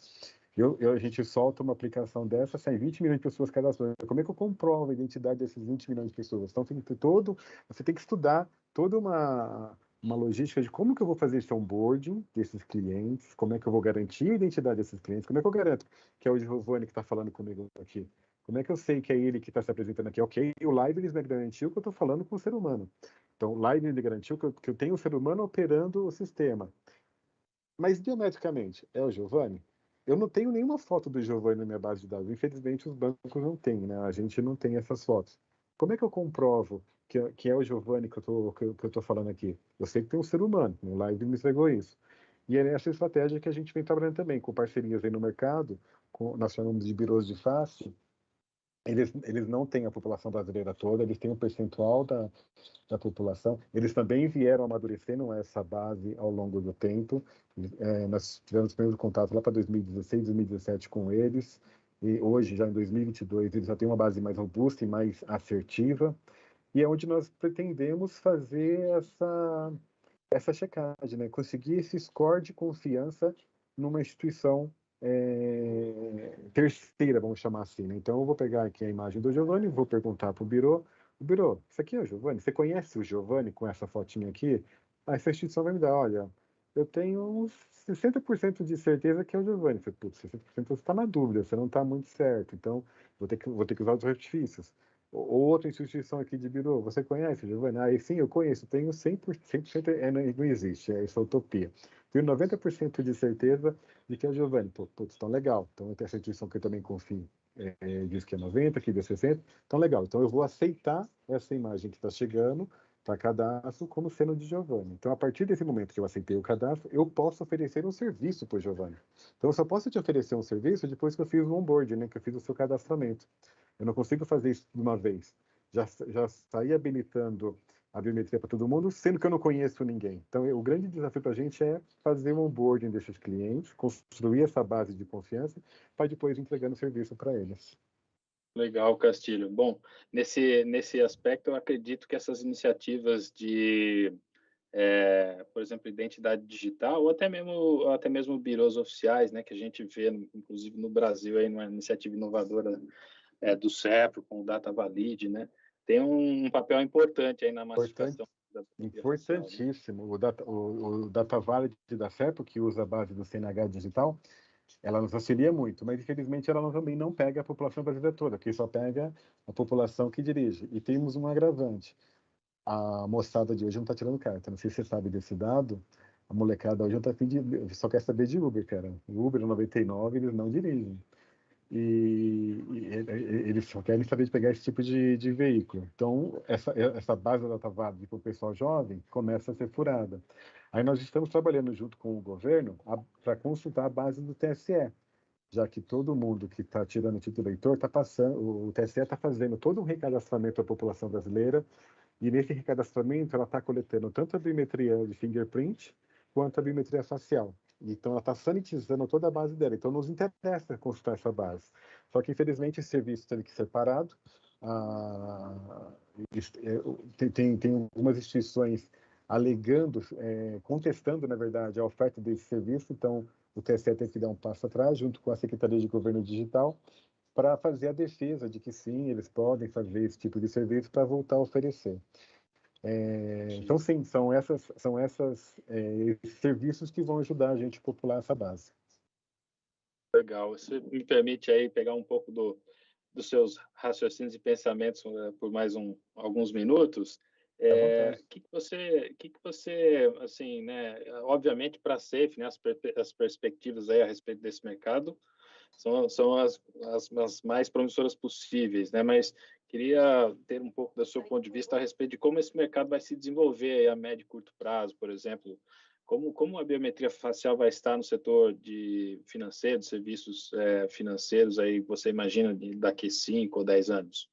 a gente solta uma aplicação dessa, sai 20 milhões de pessoas cadastradas. Como é que eu comprovo a identidade desses 20 milhões de pessoas? Então, você tem que estudar toda uma logística de como que eu vou fazer esse onboarding desses clientes, como é que eu vou garantir a identidade desses clientes, como é que eu garanto que é o Giovanni que está falando comigo aqui? Como é que eu sei que é ele que está se apresentando aqui? Ok, o live eles me garantiu que eu estou falando com o ser humano. Então, o live ele garantiu que eu tenho o ser humano operando o sistema. Mas, biometricamente, é o Giovanni? Eu não tenho nenhuma foto do Giovanni na minha base de dados. Infelizmente, os bancos não têm, né? A gente não tem essas fotos. Como é que eu comprovo que é o Giovanni que eu tô falando aqui? Eu sei que tem um ser humano. No live me entregou isso. E é essa estratégia que a gente vem trabalhando também, com parcerias aí no mercado, nós chamamos de birôs de face. Eles não têm a população brasileira toda, eles têm um percentual da população. Eles também vieram amadurecendo essa base ao longo do tempo. Nós tivemos primeiros contatos lá para 2016, 2017 com eles, e hoje, já em 2022, eles já têm uma base mais robusta e mais assertiva, e é onde nós pretendemos fazer essa checagem, né? Conseguir esse score de confiança numa instituição terceira, vamos chamar assim, né? Então, eu vou pegar aqui a imagem do Giovanni, vou perguntar para o Birô, isso aqui é o Giovanni? Você conhece o Giovanni com essa fotinha aqui? Aí essa instituição vai me dar, olha, eu tenho uns 60% de certeza que é o Giovanni. Eu falei, putz, 60% você está na dúvida, você não está muito certo, então vou ter que usar os artifícios. Outra instituição aqui de Birô, você conhece, Giovanni? Ah, sim, eu conheço, tenho 100%, não existe, isso é utopia. Tenho 90% de certeza de que é o Giovanni. Putz, então legal. Então, essa instituição que eu também confio diz que é 90, que é 60. Então, legal. Então, eu vou aceitar essa imagem que está chegando para cadastro como sendo de Giovanni. Então, a partir desse momento que eu aceitei o cadastro, eu posso oferecer um serviço para o Giovanni. Então, eu só posso te oferecer um serviço depois que eu fiz o onboard, né, que eu fiz o seu cadastramento. Eu não consigo fazer isso de uma vez. Já saí habilitando a biometria para todo mundo, sendo que eu não conheço ninguém. Então, o grande desafio para a gente é fazer o onboarding desses clientes, construir essa base de confiança, para depois entregando serviço para eles. Legal, Castilho. Bom, nesse aspecto, eu acredito que essas iniciativas de, por exemplo, identidade digital, ou até mesmo birôs oficiais, né, que a gente vê, inclusive no Brasil, aí, numa iniciativa inovadora do CEPRO, com o Data Valid, né, tem um papel importante aí na massificação da biometria facial, né? Importantíssimo. O Data Valid da CEPO, que usa a base do CNH digital, ela nos auxilia muito, mas infelizmente ela também não pega a população brasileira toda, que só pega a população que dirige. E temos um agravante. A moçada de hoje não está tirando carta. Não sei se você sabe desse dado. A molecada hoje não tá só quer saber de Uber, cara. O Uber 99, eles não dirigem. E eles só querem saber de pegar esse tipo de veículo. Então, essa base da Tavares para o pessoal jovem começa a ser furada. Aí nós estamos trabalhando junto com o governo para consultar a base do TSE, já que todo mundo que está tirando o título de eleitor está passando, o TSE está fazendo todo um recadastramento da população brasileira, e nesse recadastramento ela está coletando tanto a biometria de fingerprint quanto a biometria facial. Então, ela está sanitizando toda a base dela. Então, nos interessa consultar essa base. Só que, infelizmente, esse serviço teve que ser parado tem algumas instituições alegando, contestando, na verdade, a oferta desse serviço. Então, o TSE tem que dar um passo atrás, junto com a Secretaria de Governo Digital, para fazer a defesa de que sim, eles podem fazer esse tipo de serviço para voltar a oferecer. Então, sim, são esses serviços que vão ajudar a gente a popular essa base. Legal. Você me permite aí pegar um pouco dos seus raciocínios e pensamentos por mais alguns minutos? Que você, assim, né? Obviamente, para a Safe, né? As perspectivas aí a respeito desse mercado são as mais promissoras possíveis, né? Mas queria ter um pouco do seu ponto de vista a respeito de como esse mercado vai se desenvolver aí a médio e curto prazo, por exemplo. Como a biometria facial vai estar no setor financeiro, de serviços financeiros, aí você imagina daqui 5 ou 10 anos?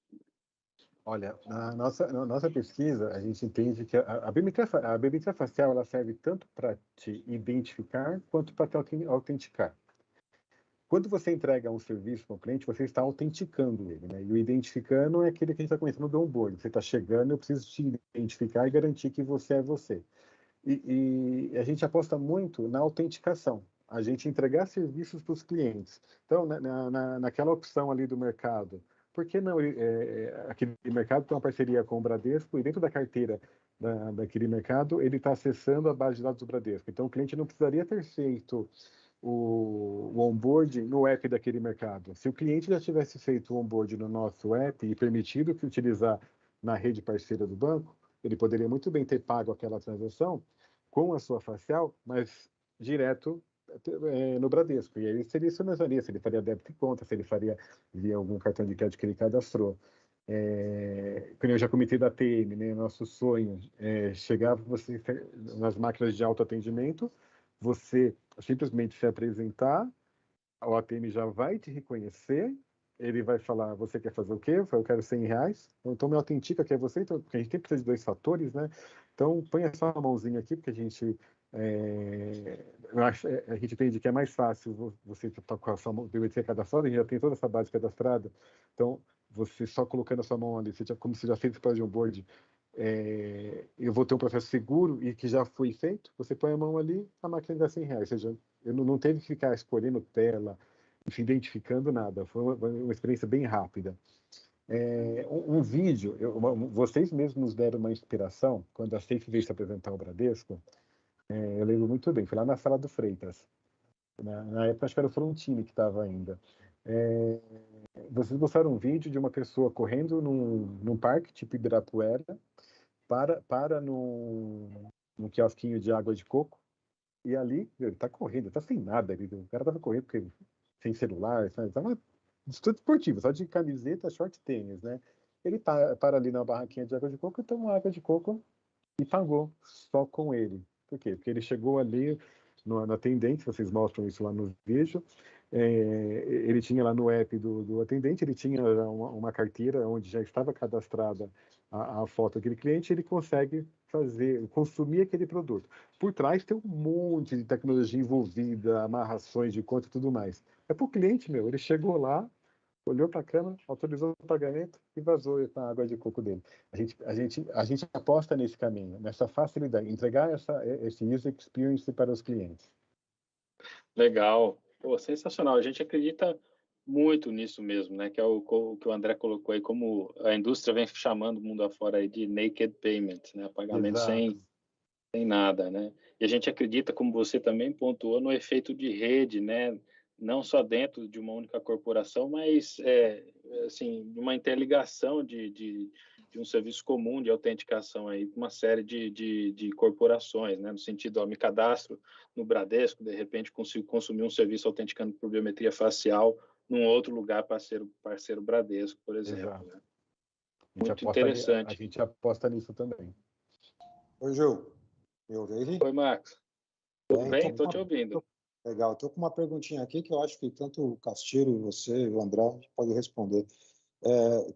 Olha, na nossa pesquisa, a gente entende que a biometria facial ela serve tanto para te identificar quanto para te autenticar. Quando você entrega um serviço para o cliente, você está autenticando ele, né? E o identificando é aquele que a gente está começando do onboard. Você está chegando, eu preciso te identificar e garantir que você é você. E a gente aposta muito na autenticação, a gente entregar serviços para os clientes. Então, naquela opção ali do mercado, por que não aquele mercado tem uma parceria com o Bradesco e dentro da carteira daquele mercado ele está acessando a base de dados do Bradesco. Então, o cliente não precisaria ter feito o onboard no app daquele mercado. Se o cliente já tivesse feito o onboard no nosso app e permitido que utilizar na rede parceira do banco, ele poderia muito bem ter pago aquela transação com a sua facial, mas direto no Bradesco. E aí seria isso mesmo, se ele faria débito em conta, se ele faria via algum cartão de crédito que ele cadastrou. Como eu já comentei da TM, né? Nosso sonho é chegar você nas máquinas de autoatendimento, você simplesmente se apresentar, o ATM já vai te reconhecer, ele vai falar, você quer fazer o quê? Eu quero R$100, então me autentica que é você, então, porque a gente tem que ter 2 fatores, né? Então, põe a sua mãozinha aqui, porque a gente entende que é mais fácil você estar com a sua biometria cadastrada, a gente já tem toda essa base cadastrada, então, você só colocando a sua mão ali, como você já fez para o onboard, eu vou ter um processo seguro e que já foi feito, você põe a mão ali, a máquina dá R$100, ou seja, eu não teve que ficar escolhendo tela, enfim, identificando nada, foi uma experiência bem rápida. Um vídeo, vocês mesmos nos deram uma inspiração, quando a Safe veio se apresentar ao Bradesco, eu lembro muito bem, foi lá na sala do Freitas, na época acho que era o Frontini que estava ainda. Vocês mostraram um vídeo de uma pessoa correndo num parque, tipo Ibirapuera, para num quiosquinho de água de coco, e ali, ele tá correndo, tá sem nada ali, o cara tava correndo porque, sem celular, sabe? Tava tudo esportivo, só de camiseta, short, tênis, né? Ele para ali na barraquinha de água de coco e toma água de coco e pagou só com ele. Por quê? Porque ele chegou ali no atendente, vocês mostram isso lá no vídeo, ele tinha lá no app do atendente, ele tinha uma carteira onde já estava cadastrada a foto daquele cliente, ele consegue consumir aquele produto. Por trás tem um monte de tecnologia envolvida, amarrações de conta e tudo mais. É para o cliente, ele chegou lá, olhou para a câmera, autorizou o pagamento e vazou a água de coco dele. A gente aposta nesse caminho, nessa facilidade, entregar esse user experience para os clientes. Legal. Pô, sensacional. A gente acredita muito nisso mesmo, né? Que é o que o André colocou aí, como a indústria vem chamando o mundo afora aí de naked payment, né? Pagamento sem nada, né? E a gente acredita, como você também pontuou, no efeito de rede, né? Não só dentro de uma única corporação, mas assim, uma interligação de um serviço comum de autenticação aí, uma série de corporações, né? No sentido, me cadastro no Bradesco, de repente consigo consumir um serviço autenticando por biometria facial num outro lugar parceiro Bradesco, por exemplo. Né? Muito interessante. A gente aposta nisso também. Oi, Gil. Me ouve aí? Oi, Marcos. Tudo bem? Estou te ouvindo. Legal. Estou com uma perguntinha aqui que eu acho que tanto o Castilho, você e o André podem responder.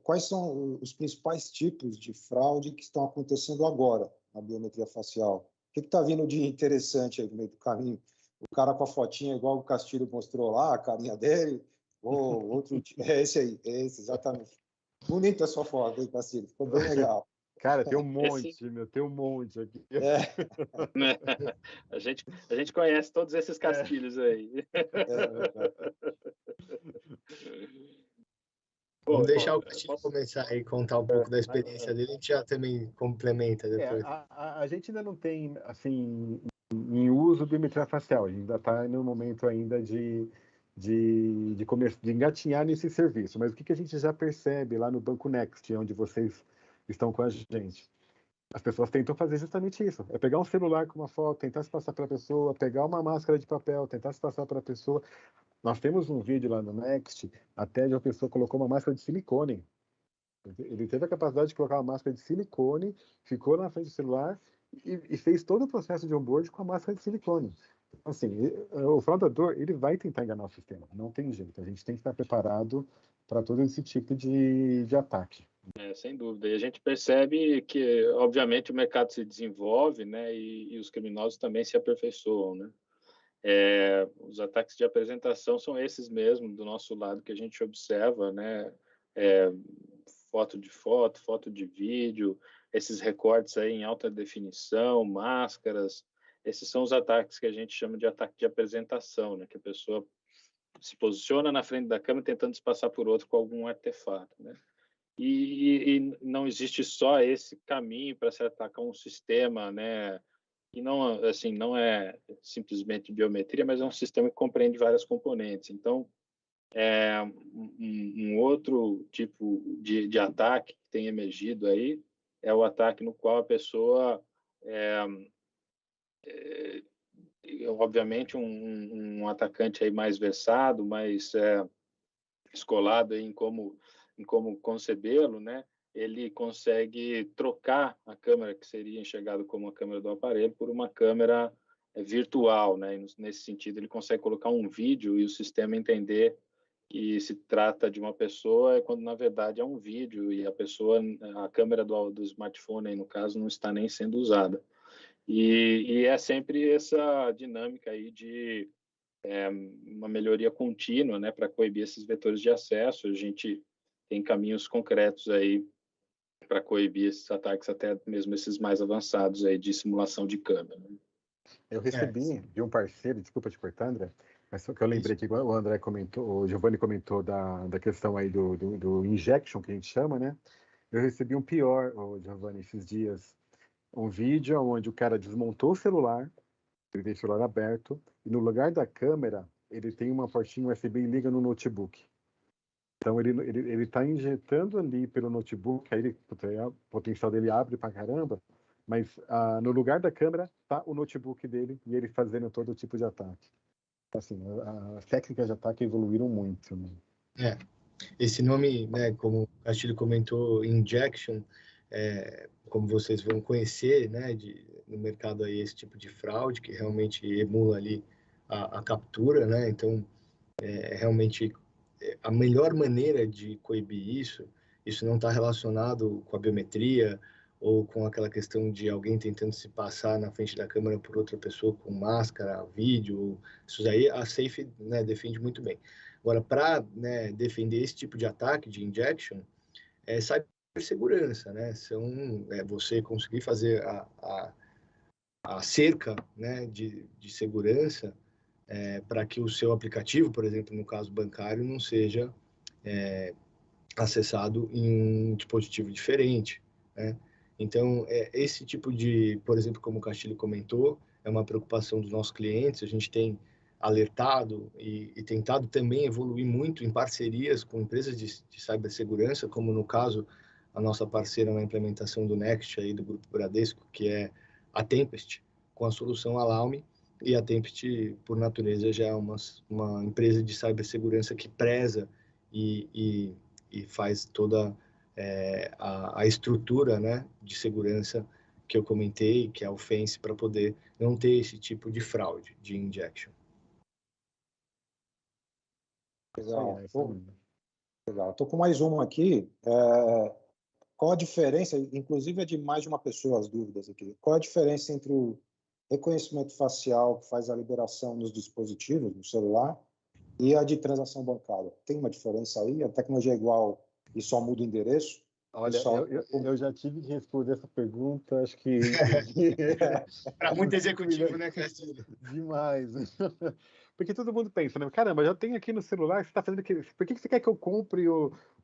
Quais são os principais tipos de fraude que estão acontecendo agora na biometria facial? O que está vindo de interessante aí no meio do caminho? O cara com a fotinha igual o Castilho mostrou lá, a carinha dele, ou outro... esse aí, esse, exatamente. Bonita a sua foto, hein, Castilho? Ficou bem legal. Cara, tem um monte, tem um monte aqui. A gente conhece todos esses castilhos aí. Vamos deixar o Castilho começar aí, contar um pouco da experiência dele, a gente já também complementa depois. A gente ainda não tem, assim, em uso biometria facial, a gente ainda está no momento ainda de engatinhar nesse serviço, mas o que a gente já percebe lá no Banco Next, onde vocês estão com a gente? As pessoas tentam fazer justamente isso, é pegar um celular com uma foto, tentar se passar para a pessoa, pegar uma máscara de papel, tentar se passar para a pessoa. Nós temos um vídeo lá no Next, até de uma pessoa colocou uma máscara de silicone. Ele teve a capacidade de colocar uma máscara de silicone, ficou na frente do celular e fez todo o processo de onboard com a máscara de silicone. Assim, o fraudador, ele vai tentar enganar o sistema, não tem jeito. A gente tem que estar preparado para todo esse tipo de ataque. Sem dúvida. E a gente percebe que, obviamente, o mercado se desenvolve, né, e os criminosos também se aperfeiçoam, né? Os ataques de apresentação são esses mesmo, do nosso lado, que a gente observa, né? Foto de vídeo, esses recortes aí em alta definição, máscaras, esses são os ataques que a gente chama de ataque de apresentação, né? Que a pessoa se posiciona na frente da câmera tentando se passar por outro com algum artefato, né? E não existe só esse caminho para se atacar um sistema, né? Que não, assim, não é simplesmente biometria, mas é um sistema que compreende várias componentes. Então, um outro tipo de ataque que tem emergido aí é o ataque no qual a pessoa obviamente um atacante aí mais versado, mais escolado aí em como concebê-lo, né? Ele consegue trocar a câmera que seria enxergada como a câmera do aparelho por uma câmera virtual, né? E nesse sentido, ele consegue colocar um vídeo e o sistema entender que se trata de uma pessoa, quando na verdade é um vídeo e a câmera do smartphone, aí, no caso, não está nem sendo usada. E é sempre essa dinâmica aí de uma melhoria contínua, né, para coibir esses vetores de acesso. A gente tem caminhos concretos aí para coibir esses ataques, até mesmo esses mais avançados aí de simulação de câmera. Eu recebi de um parceiro, desculpa te cortar, André, mas só que eu lembrei que o André comentou, o Giovanni comentou da questão aí do injection, que a gente chama, né? Eu recebi um pior, Giovanni, esses dias, um vídeo onde o cara desmontou o celular, ele tem o celular aberto, e no lugar da câmera, ele tem uma portinha USB e liga no notebook. Então, ele está injetando ali pelo notebook, aí o potencial dele abre pra caramba, mas no lugar da câmera está o notebook dele e ele fazendo todo tipo de ataque. Assim, as técnicas de ataque evoluíram muito. Né? Esse nome, né, como o Castilho comentou, injection, como vocês vão conhecer, né, no mercado aí esse tipo de fraude que realmente emula ali a captura, né? Então, realmente a melhor maneira de coibir isso não está relacionado com a biometria ou com aquela questão de alguém tentando se passar na frente da câmera por outra pessoa com máscara, vídeo. Isso aí a Safe, né, defende muito bem. Agora, para, né, defender esse tipo de ataque, de injection, é cibersegurança, né? Você conseguir fazer a cerca, né, de segurança para que o seu aplicativo, por exemplo, no caso bancário, não seja acessado em um dispositivo diferente, né? Então, esse tipo de, por exemplo, como o Castilho comentou, é uma preocupação dos nossos clientes. A gente tem alertado e tentado também evoluir muito em parcerias com empresas de cibersegurança, como no caso a nossa parceira na implementação do Next aí do Grupo Bradesco, que é a Tempest, com a solução Alarme. E a Tempest, por natureza, já é uma empresa de cibersegurança que preza e faz toda a estrutura, né, de segurança que eu comentei, que é a Offense, para poder não ter esse tipo de fraude, de injection. Legal. Legal. Estou com mais uma aqui. Qual a diferença, inclusive é de mais de uma pessoa as dúvidas aqui, qual a diferença entre o reconhecimento facial que faz a liberação nos dispositivos, no celular, e a de transação bancária? Tem uma diferença aí? A tecnologia é igual e só muda o endereço? Olha, eu já tive que responder essa pergunta, acho que... Para muito executivo, né, Castilho? Demais. Porque todo mundo pensa, né? Caramba, já tem aqui no celular, você está fazendo aqui. Por que você quer que eu compre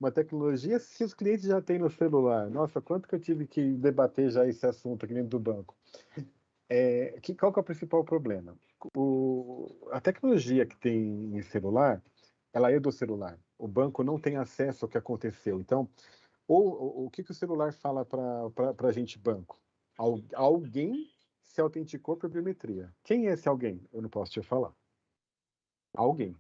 uma tecnologia se os clientes já têm no celular? Nossa, quanto que eu tive que debater já esse assunto aqui dentro do banco. Qual que é o principal problema? A tecnologia que tem em celular, ela é do celular. O banco não tem acesso ao que aconteceu. Então, o que o celular fala para a gente, banco? Alguém se autenticou por biometria. Quem é esse alguém? Eu não posso te falar. Alguém.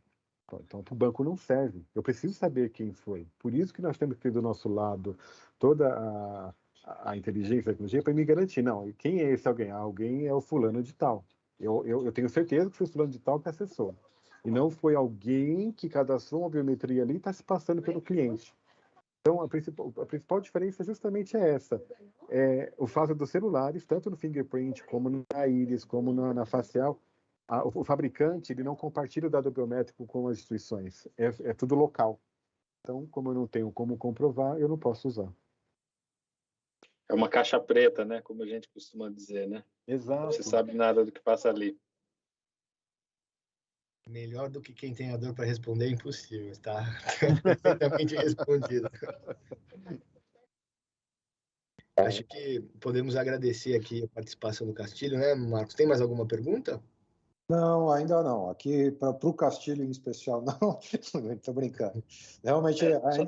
Então, para o banco não serve. Eu preciso saber quem foi. Por isso que nós temos que ter do nosso lado toda a inteligência, a tecnologia, para me garantir. Não, quem é esse alguém? Alguém é o fulano de tal. Eu tenho certeza que foi o fulano de tal que acessou. E não foi alguém que cadastrou uma biometria ali e está se passando pelo cliente. Então, a principal diferença justamente é essa. O fato dos celulares, tanto no fingerprint, como na íris, como na facial, o fabricante ele não compartilha o dado biométrico com as instituições. É tudo local. Então, como eu não tenho como comprovar, eu não posso usar. É uma caixa preta, né? Como a gente costuma dizer, né? Exato. Não se sabe nada do que passa ali. Melhor do que quem tem a dor para responder é impossível, está perfeitamente respondido. Acho que podemos agradecer aqui a participação do Castilho, né, Marcos? Tem mais alguma pergunta? Não, ainda não. Aqui, para o Castilho em especial, não. Estou brincando. Realmente,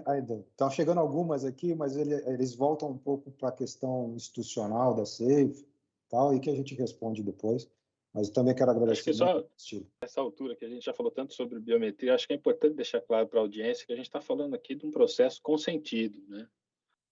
ainda estão chegando algumas aqui, mas eles voltam um pouco para a questão institucional da SAFE tal, e que a gente responde depois. Mas também quero agradecer. Acho que só nessa altura que a gente já falou tanto sobre biometria, acho que é importante deixar claro para a audiência que a gente está falando aqui de um processo consentido, né?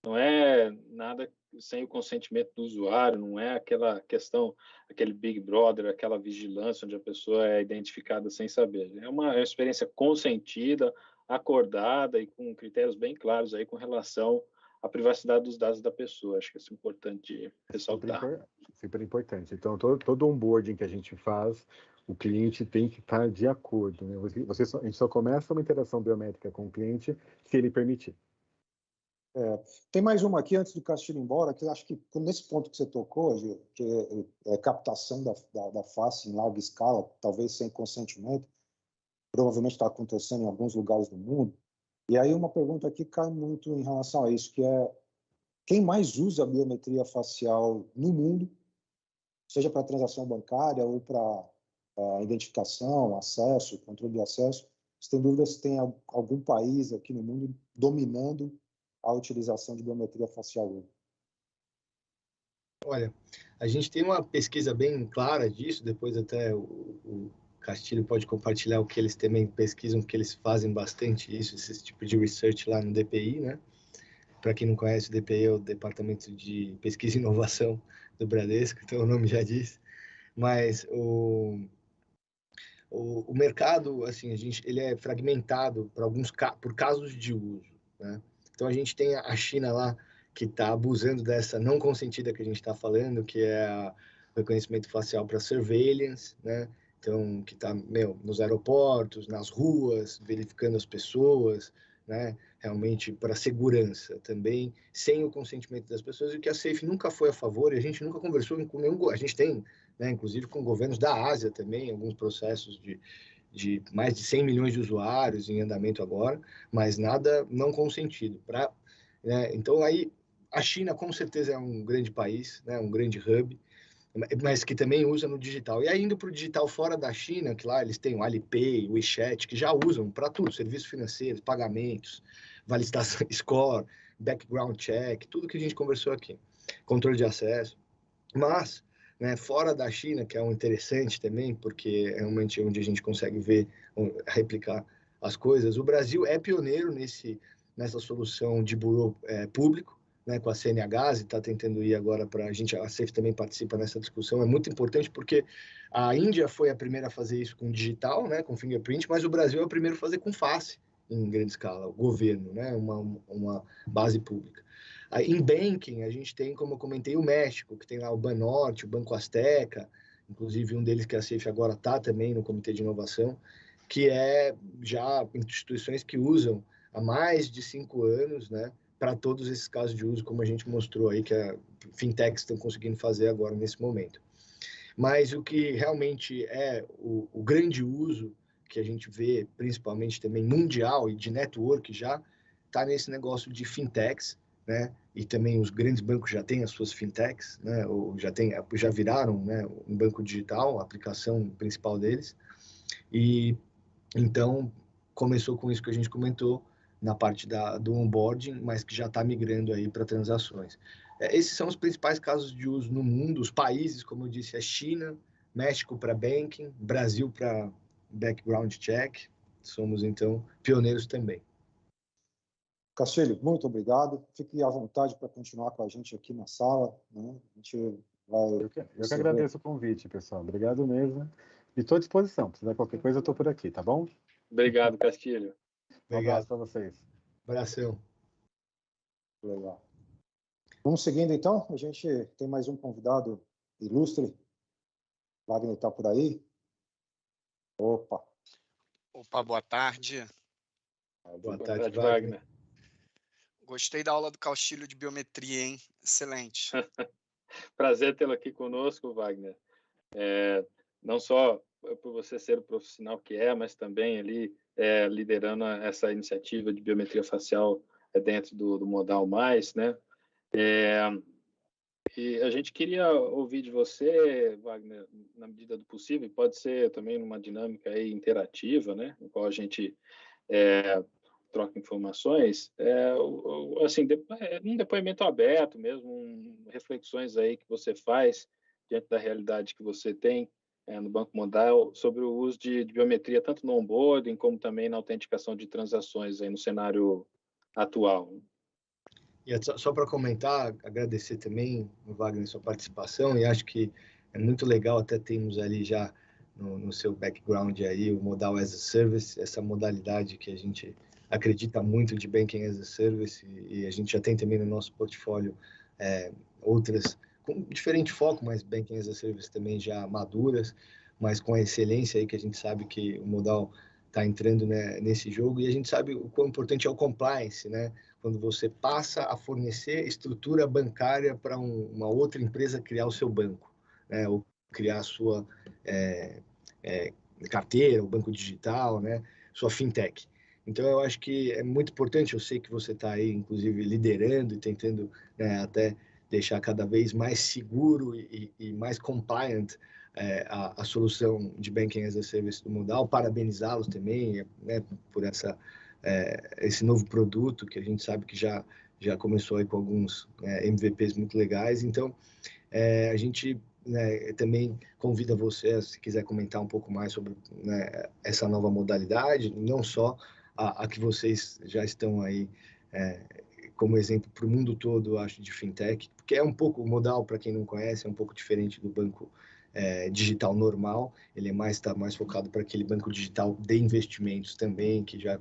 Não é nada sem o consentimento do usuário, não é aquela questão, aquele Big Brother, aquela vigilância onde a pessoa é identificada sem saber. É uma experiência consentida, acordada e com critérios bem claros aí com relação à privacidade dos dados da pessoa. Acho que isso é importante ressaltar. Super importante. Então, todo onboarding que a gente faz, o cliente tem que estar de acordo, né? A gente só começa uma interação biométrica com o cliente se ele permitir. Tem mais uma aqui, antes do Castilho ir embora, que eu acho que nesse ponto que você tocou, Gil, que é captação da face em larga escala, talvez sem consentimento, provavelmente está acontecendo em alguns lugares do mundo. E aí uma pergunta aqui cai muito em relação a isso, que é quem mais usa a biometria facial no mundo, seja para transação bancária ou para identificação, acesso, controle de acesso? Você tem dúvida se tem algum país aqui no mundo dominando a utilização de biometria facial hoje? Olha, a gente tem uma pesquisa bem clara disso, depois até o Castilho pode compartilhar o que eles também pesquisam, que eles fazem bastante isso, esse tipo de research lá no DPI, né? Para quem não conhece, o DPI é o Departamento de Pesquisa e Inovação do Bradesco, então o nome já diz. Mas o mercado, assim, ele é fragmentado por casos de uso, né? Então a gente tem a China lá que está abusando dessa não consentida que a gente está falando, que é o reconhecimento facial para surveillance, né? Então, que está, nos aeroportos, nas ruas, verificando as pessoas, né? Realmente para segurança também, sem o consentimento das pessoas, e que a SAFE nunca foi a favor, e a gente nunca conversou com nenhum... A gente tem, né, inclusive com governos da Ásia também, alguns processos de mais de 100 milhões de usuários em andamento agora, mas nada não consentido. Né? Então, aí, a China com certeza é um grande país, né, um grande hub, mas que também usa no digital. E aí, indo para o digital fora da China, que lá eles têm o Alipay, o WeChat, que já usam para tudo, serviços financeiros, pagamentos, validação score, background check, tudo que a gente conversou aqui, controle de acesso. Mas, né, fora da China, que é um interessante também, porque é realmente onde a gente consegue ver, replicar as coisas, o Brasil é pioneiro nessa solução de burô público, né, com a CNH, e está tentando ir agora para a gente, a SAFE também participa nessa discussão, é muito importante porque a Índia foi a primeira a fazer isso com digital, né, com fingerprint, mas o Brasil é o primeiro a fazer com face, em grande escala, o governo, né, uma base pública. Em banking, a gente tem, como eu comentei, o México, que tem lá o Banorte, o Banco Azteca, inclusive um deles que a SAFE agora está também no Comitê de Inovação, que é já instituições que usam há mais de 5 anos, né, para todos esses casos de uso, como a gente mostrou aí que a fintechs estão conseguindo fazer agora nesse momento. Mas o que realmente é o grande uso que a gente vê, principalmente também mundial e de network já, está nesse negócio de fintechs, né? E também os grandes bancos já têm as suas fintechs, né? Ou já viraram, né, um banco digital, a aplicação principal deles. E então começou com isso que a gente comentou na parte do onboarding, mas que já está migrando aí para transações. Esses são os principais casos de uso no mundo. Os países, como eu disse, é China, México para banking, Brasil para background check. Somos, então, pioneiros também. Castilho, muito obrigado. Fique à vontade para continuar com a gente aqui na sala, né? A gente vai... Eu que agradeço o convite, pessoal. Obrigado mesmo. E estou à disposição. Se precisar de qualquer coisa, eu estou por aqui, tá bom? Obrigado, Castilho. Um abraço para vocês. Abração. Legal. Vamos seguindo, então. A gente tem mais um convidado ilustre. Wagner está por aí. Opa, boa tarde. Boa tarde, Wagner. Gostei da aula do Castilho de biometria, hein? Excelente. Prazer tê-lo aqui conosco, Wagner. Não só por você ser o profissional que mas também ali liderando essa iniciativa de biometria facial dentro do Modal Mais, né? E a gente queria ouvir de você, Wagner, na medida do possível, pode ser também numa dinâmica aí interativa, né, em qual a gente troca informações, assim, um depoimento aberto mesmo, reflexões aí que você faz diante da realidade que você tem no Banco Modal sobre o uso de biometria tanto no onboarding como também na autenticação de transações aí no cenário atual. E só para comentar, agradecer também, Wagner, sua participação, e acho que é muito legal até termos ali já no seu background aí o Modal as a Service, essa modalidade que a gente acredita muito de Banking as a Service, e a gente já tem também no nosso portfólio outras com diferente foco, mas Banking as a Service também já maduras, mas com a excelência aí que a gente sabe que o Modal está entrando, né, nesse jogo, e a gente sabe o quão importante é o compliance, né? Quando você passa a fornecer estrutura bancária para uma outra empresa criar o seu banco, né? Ou criar a sua carteira, o banco digital, né? Sua fintech. Então, eu acho que é muito importante, eu sei que você está aí, inclusive, liderando e tentando, né, até deixar cada vez mais seguro e mais compliant a solução de Banking as a Service do Modal. Parabenizá-los também, né, por esse novo produto que a gente sabe que já começou aí com alguns MVPs muito legais. Então, a gente, né, também convida você, se quiser comentar um pouco mais sobre, né, essa nova modalidade, não só a que vocês já estão aí como exemplo para o mundo todo, eu acho, de fintech, porque é um pouco, o Modal, para quem não conhece, é um pouco diferente do banco digital normal, ele está mais focado para aquele banco digital de investimentos também, que já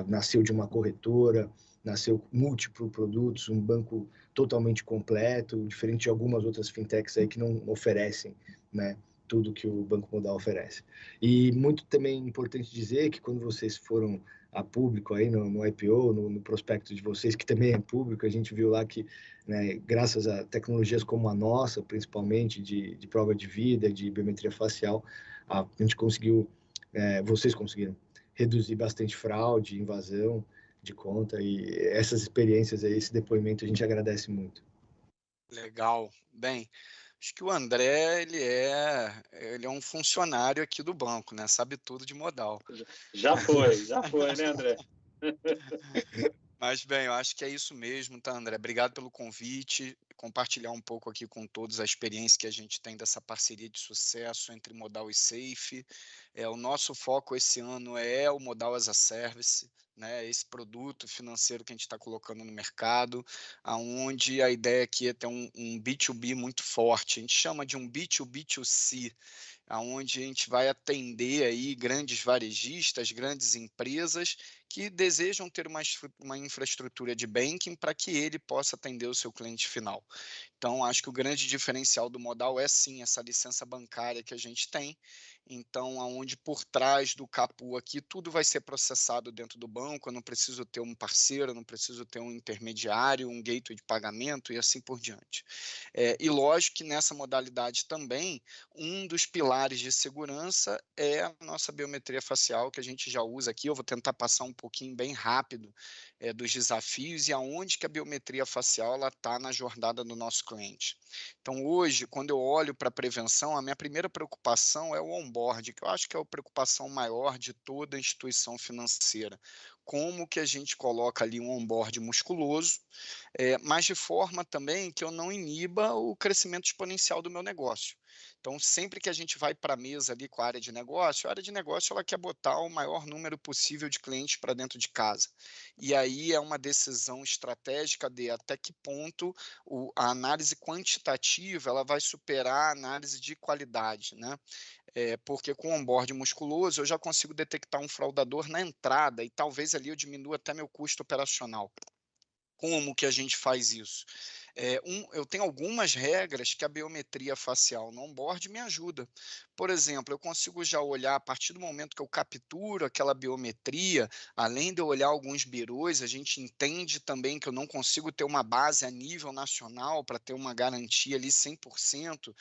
nasceu de uma corretora, nasceu múltiplos produtos, um banco totalmente completo, diferente de algumas outras fintechs aí que não oferecem, né, tudo que o Banco Modal oferece. E muito também importante dizer que quando vocês foram a público aí no IPO, no prospecto de vocês, que também é público, a gente viu lá que, né, graças a tecnologias como a nossa, principalmente de prova de vida, de biometria facial, a gente conseguiu, vocês conseguiram reduzir bastante fraude, invasão de conta, e essas experiências aí, esse depoimento, a gente agradece muito. Legal. Bem, acho que o André, ele é um funcionário aqui do banco, né? Sabe tudo de Modal. Já foi, né, André? Mas, bem, eu acho que é isso mesmo, tá, André? Obrigado pelo convite, compartilhar um pouco aqui com todos a experiência que a gente tem dessa parceria de sucesso entre Modal e Safe. O nosso foco esse ano é o Modal as a Service, né? Esse produto financeiro que a gente está colocando no mercado, onde a ideia aqui é ter um B2B muito forte. A gente chama de um B2B2C, onde a gente vai atender aí grandes varejistas, grandes empresas que desejam ter uma infraestrutura de banking para que ele possa atender o seu cliente final. Então, acho que o grande diferencial do Modal é sim essa licença bancária que a gente tem então aonde por trás do capô aqui tudo vai ser processado dentro do banco, eu não preciso ter um parceiro, eu não preciso ter um intermediário, um gateway de pagamento e assim por diante. E lógico que nessa modalidade também, um dos pilares de segurança é a nossa biometria facial, que a gente já usa aqui. Eu vou tentar passar um pouquinho bem rápido dos desafios e aonde que a biometria facial está na jornada do nosso cliente. Então, hoje, quando eu olho para a prevenção, a minha primeira preocupação é o onboard, que eu acho que é a preocupação maior de toda instituição financeira. Como que a gente coloca ali um onboard musculoso, mas de forma também que eu não iniba o crescimento exponencial do meu negócio. Então, sempre que a gente vai para a mesa ali com a área de negócio ela quer botar o maior número possível de clientes para dentro de casa. E aí é uma decisão estratégica de até que ponto a análise quantitativa ela vai superar a análise de qualidade, né? Porque com o onboard musculoso eu já consigo detectar um fraudador na entrada e talvez ali eu diminua até meu custo operacional. Como que a gente faz isso? Eu tenho algumas regras que a biometria facial no onboard me ajuda. Por exemplo, eu consigo já olhar, a partir do momento que eu capturo aquela biometria, além de eu olhar alguns birôs, a gente entende também que eu não consigo ter uma base a nível nacional para ter uma garantia ali 100%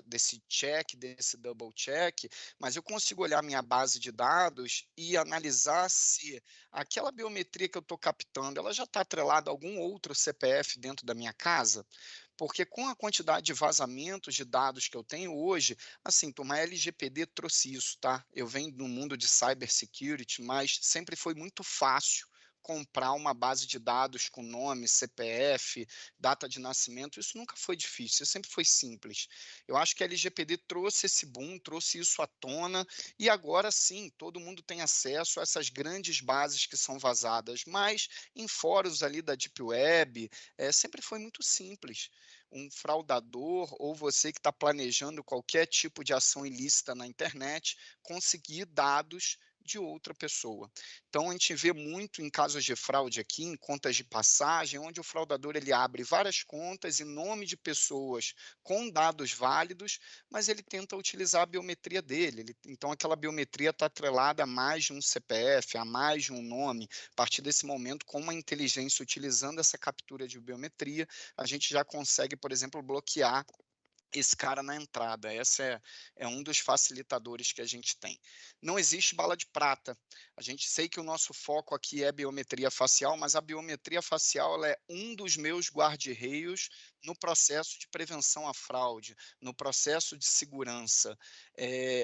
desse check, desse double check, mas eu consigo olhar minha base de dados e analisar se aquela biometria que eu estou captando, ela já está atrelada a algum outro CPF dentro da minha casa? Porque com a quantidade de vazamentos de dados que eu tenho hoje, assim, turma, a LGPD trouxe isso, tá? Eu venho do mundo de cybersecurity, mas sempre foi muito fácil comprar uma base de dados com nome, CPF, data de nascimento, isso nunca foi difícil, sempre foi simples. Eu acho que a LGPD trouxe esse boom, trouxe isso à tona, e agora sim, todo mundo tem acesso a essas grandes bases que são vazadas, mas em fóruns ali da Deep Web, sempre foi muito simples. Um fraudador ou você que está planejando qualquer tipo de ação ilícita na internet, conseguir dados de outra pessoa. Então, a gente vê muito em casos de fraude aqui, em contas de passagem, onde o fraudador ele abre várias contas em nome de pessoas com dados válidos, mas ele tenta utilizar a biometria dele. Então, aquela biometria está atrelada a mais de um CPF, a mais de um nome. A partir desse momento, com uma inteligência utilizando essa captura de biometria, a gente já consegue, por exemplo, bloquear esse cara na entrada. Esse é um dos facilitadores que a gente tem. Não existe bala de prata. A gente sei que o nosso foco aqui é biometria facial, mas a biometria facial ela é um dos meus guarda-reios no processo de prevenção à fraude, no processo de segurança.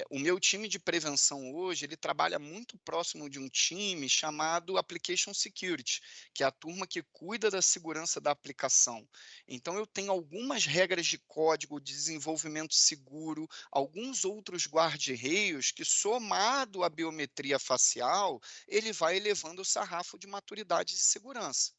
O meu time de prevenção hoje, ele trabalha muito próximo de um time chamado Application Security, que é a turma que cuida da segurança da aplicação. Então, eu tenho algumas regras de código de desenvolvimento seguro, alguns outros guarda-reios que, somado à biometria facial, ele vai elevando o sarrafo de maturidade de segurança.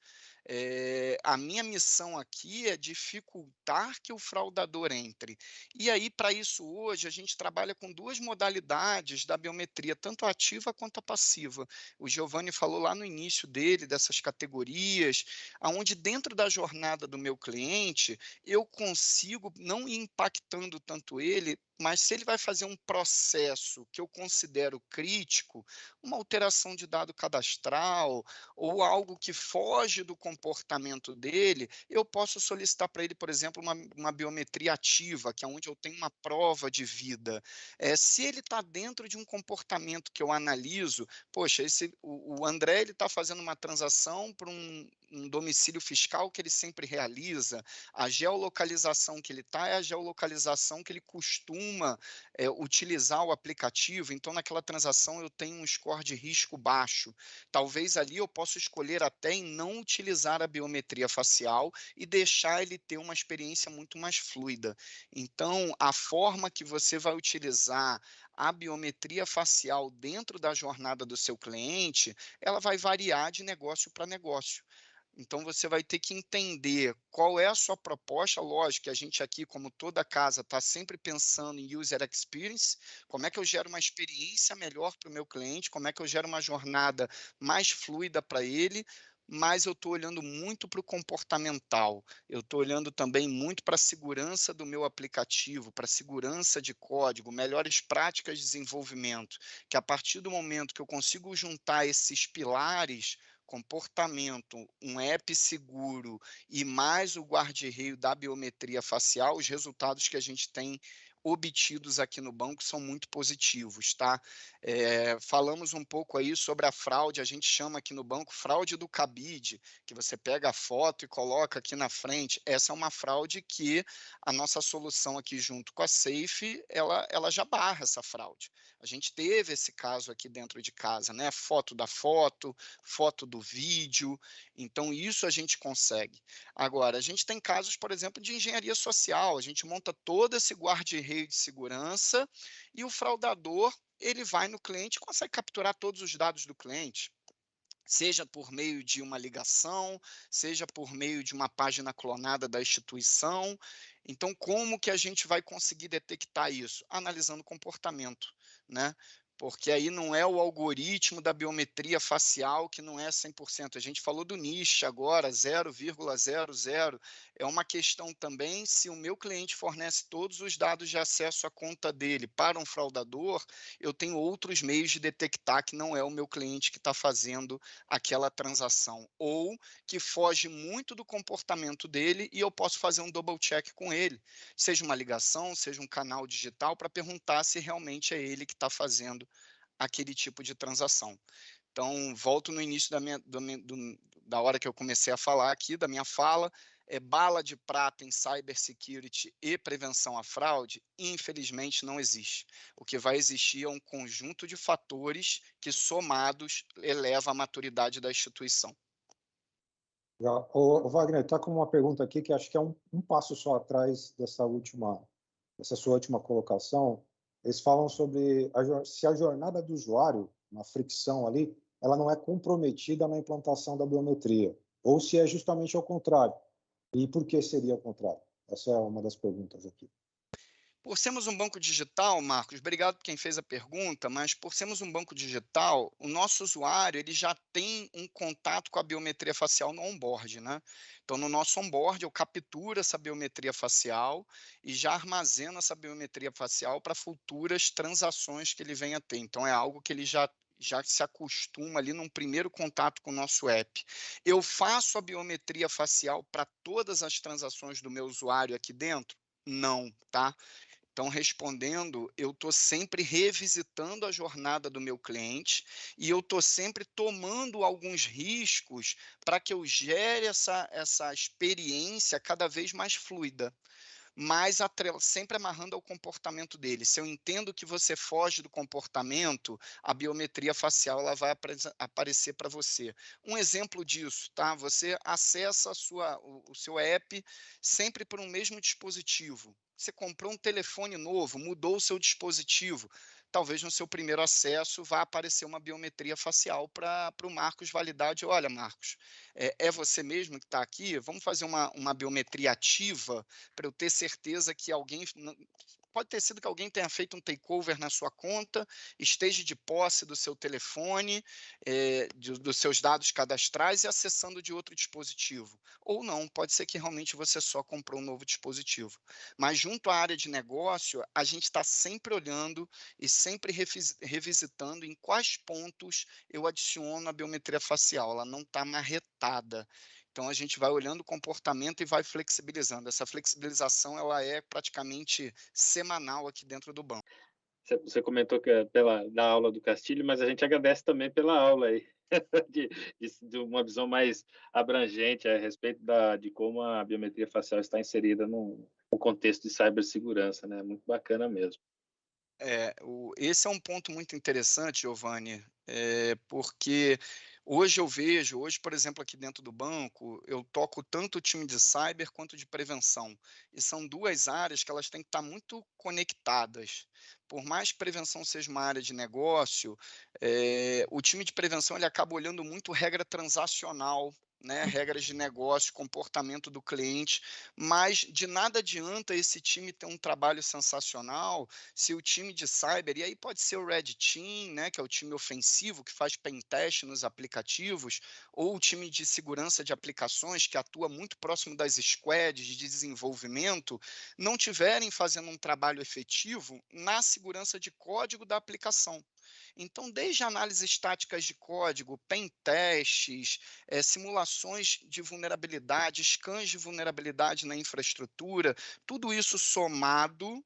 A minha missão aqui é dificultar que o fraudador entre. E aí, para isso, hoje, a gente trabalha com duas modalidades da biometria, tanto a ativa quanto a passiva. O Giovanni falou lá no início dele, dessas categorias, onde dentro da jornada do meu cliente, eu consigo não ir impactando tanto ele, mas se ele vai fazer um processo que eu considero crítico, uma alteração de dado cadastral, ou algo que foge do comportamento dele, eu posso solicitar para ele, por exemplo, uma biometria ativa, que é onde eu tenho uma prova de vida. Se ele está dentro de um comportamento que eu analiso, poxa, o André está fazendo uma transação para um domicílio fiscal que ele sempre realiza, a geolocalização que ele está é a geolocalização que ele costuma utilizar o aplicativo, então naquela transação eu tenho um score de risco baixo. Talvez ali eu possa escolher até em não utilizar a biometria facial e deixar ele ter uma experiência muito mais fluida. Então, a forma que você vai utilizar a biometria facial dentro da jornada do seu cliente, ela vai variar de negócio para negócio. Então, você vai ter que entender qual é a sua proposta. Lógico que a gente aqui, como toda casa, está sempre pensando em user experience, como é que eu gero uma experiência melhor para o meu cliente, como é que eu gero uma jornada mais fluida para ele, mas eu estou olhando muito para o comportamental, eu estou olhando também muito para a segurança do meu aplicativo, para a segurança de código, melhores práticas de desenvolvimento, que a partir do momento que eu consigo juntar esses pilares, comportamento, um app seguro e mais o guarda-reio da biometria facial, os resultados que a gente tem obtidos aqui no banco são muito positivos, tá? Falamos um pouco aí sobre a fraude, a gente chama aqui no banco fraude do cabide, que você pega a foto e coloca aqui na frente. Essa é uma fraude que a nossa solução aqui junto com a Safe, ela já barra essa fraude. A gente teve esse caso aqui dentro de casa, né? Foto da foto, foto do vídeo, então isso a gente consegue. Agora, a gente tem casos, por exemplo, de engenharia social, a gente monta todo esse guarda-reio de segurança e o fraudador, ele vai no cliente e consegue capturar todos os dados do cliente, seja por meio de uma ligação, seja por meio de uma página clonada da instituição. Então, como que a gente vai conseguir detectar isso? Analisando o comportamento, né? Porque aí não é o algoritmo da biometria facial que não é 100%. A gente falou do niche agora, 0,00. É uma questão também se o meu cliente fornece todos os dados de acesso à conta dele para um fraudador, eu tenho outros meios de detectar que não é o meu cliente que está fazendo aquela transação, ou que foge muito do comportamento dele e eu posso fazer um double check com ele, seja uma ligação, seja um canal digital, para perguntar se realmente é ele que está fazendo aquele tipo de transação. Então, volto no início da hora que eu comecei a falar aqui, da minha fala, bala de prata em cybersecurity e prevenção à fraude, infelizmente não existe. O que vai existir é um conjunto de fatores que, somados, eleva a maturidade da instituição. O Wagner, está com uma pergunta aqui que acho que é um passo só atrás dessa sua última colocação. Eles falam sobre se a jornada do usuário, na fricção ali, ela não é comprometida na implantação da biometria, ou se é justamente ao contrário. E por que seria ao contrário? Essa é uma das perguntas aqui. Por sermos um banco digital, Marcos, obrigado por quem fez a pergunta, mas por sermos um banco digital, o nosso usuário ele já tem um contato com a biometria facial no onboard, né? Então, no nosso onboard, eu capturo essa biometria facial e já armazeno essa biometria facial para futuras transações que ele venha a ter. Então, é algo que ele já se acostuma ali num primeiro contato com o nosso app. Eu faço a biometria facial para todas as transações do meu usuário aqui dentro? Não, tá? Então, respondendo, eu estou sempre revisitando a jornada do meu cliente e eu estou sempre tomando alguns riscos para que eu gere essa experiência cada vez mais fluida, mas sempre amarrando ao comportamento dele. Se eu entendo que você foge do comportamento, a biometria facial ela vai aparecer para você. Um exemplo disso, tá? Você acessa o seu app sempre por um mesmo dispositivo. Você comprou um telefone novo, mudou o seu dispositivo. Talvez no seu primeiro acesso vá aparecer uma biometria facial para o Marcos validar de, olha, Marcos, é você mesmo que está aqui? Vamos fazer uma biometria ativa para eu ter certeza que alguém... Pode ter sido que alguém tenha feito um takeover na sua conta, esteja de posse do seu telefone, dos seus dados cadastrais e acessando de outro dispositivo. Ou não, pode ser que realmente você só comprou um novo dispositivo. Mas junto à área de negócio, a gente está sempre olhando e sempre revisitando em quais pontos eu adiciono a biometria facial. Ela não está marretada. Então, a gente vai olhando o comportamento e vai flexibilizando. Essa flexibilização ela é praticamente semanal aqui dentro do banco. Você comentou que da aula do Castilho, mas a gente agradece também pela aula aí, de uma visão mais abrangente a respeito de como a biometria facial está inserida no contexto de cibersegurança, né? Muito bacana mesmo. Esse é um ponto muito interessante, Giovanni, porque hoje eu vejo, por exemplo, aqui dentro do banco, eu toco tanto o time de cyber quanto de prevenção. E são duas áreas que elas têm que estar muito conectadas. Por mais que prevenção seja uma área de negócio, o time de prevenção ele acaba olhando muito regra transacional, né, regras de negócio, comportamento do cliente, mas de nada adianta esse time ter um trabalho sensacional se o time de cyber, e aí pode ser o Red Team, né, que é o time ofensivo que faz pen test nos aplicativos, ou o time de segurança de aplicações que atua muito próximo das squads de desenvolvimento, não tiverem fazendo um trabalho efetivo na segurança de código da aplicação. Então, desde análises estáticas de código, pen testes, simulações de vulnerabilidade, scans de vulnerabilidade na infraestrutura, tudo isso somado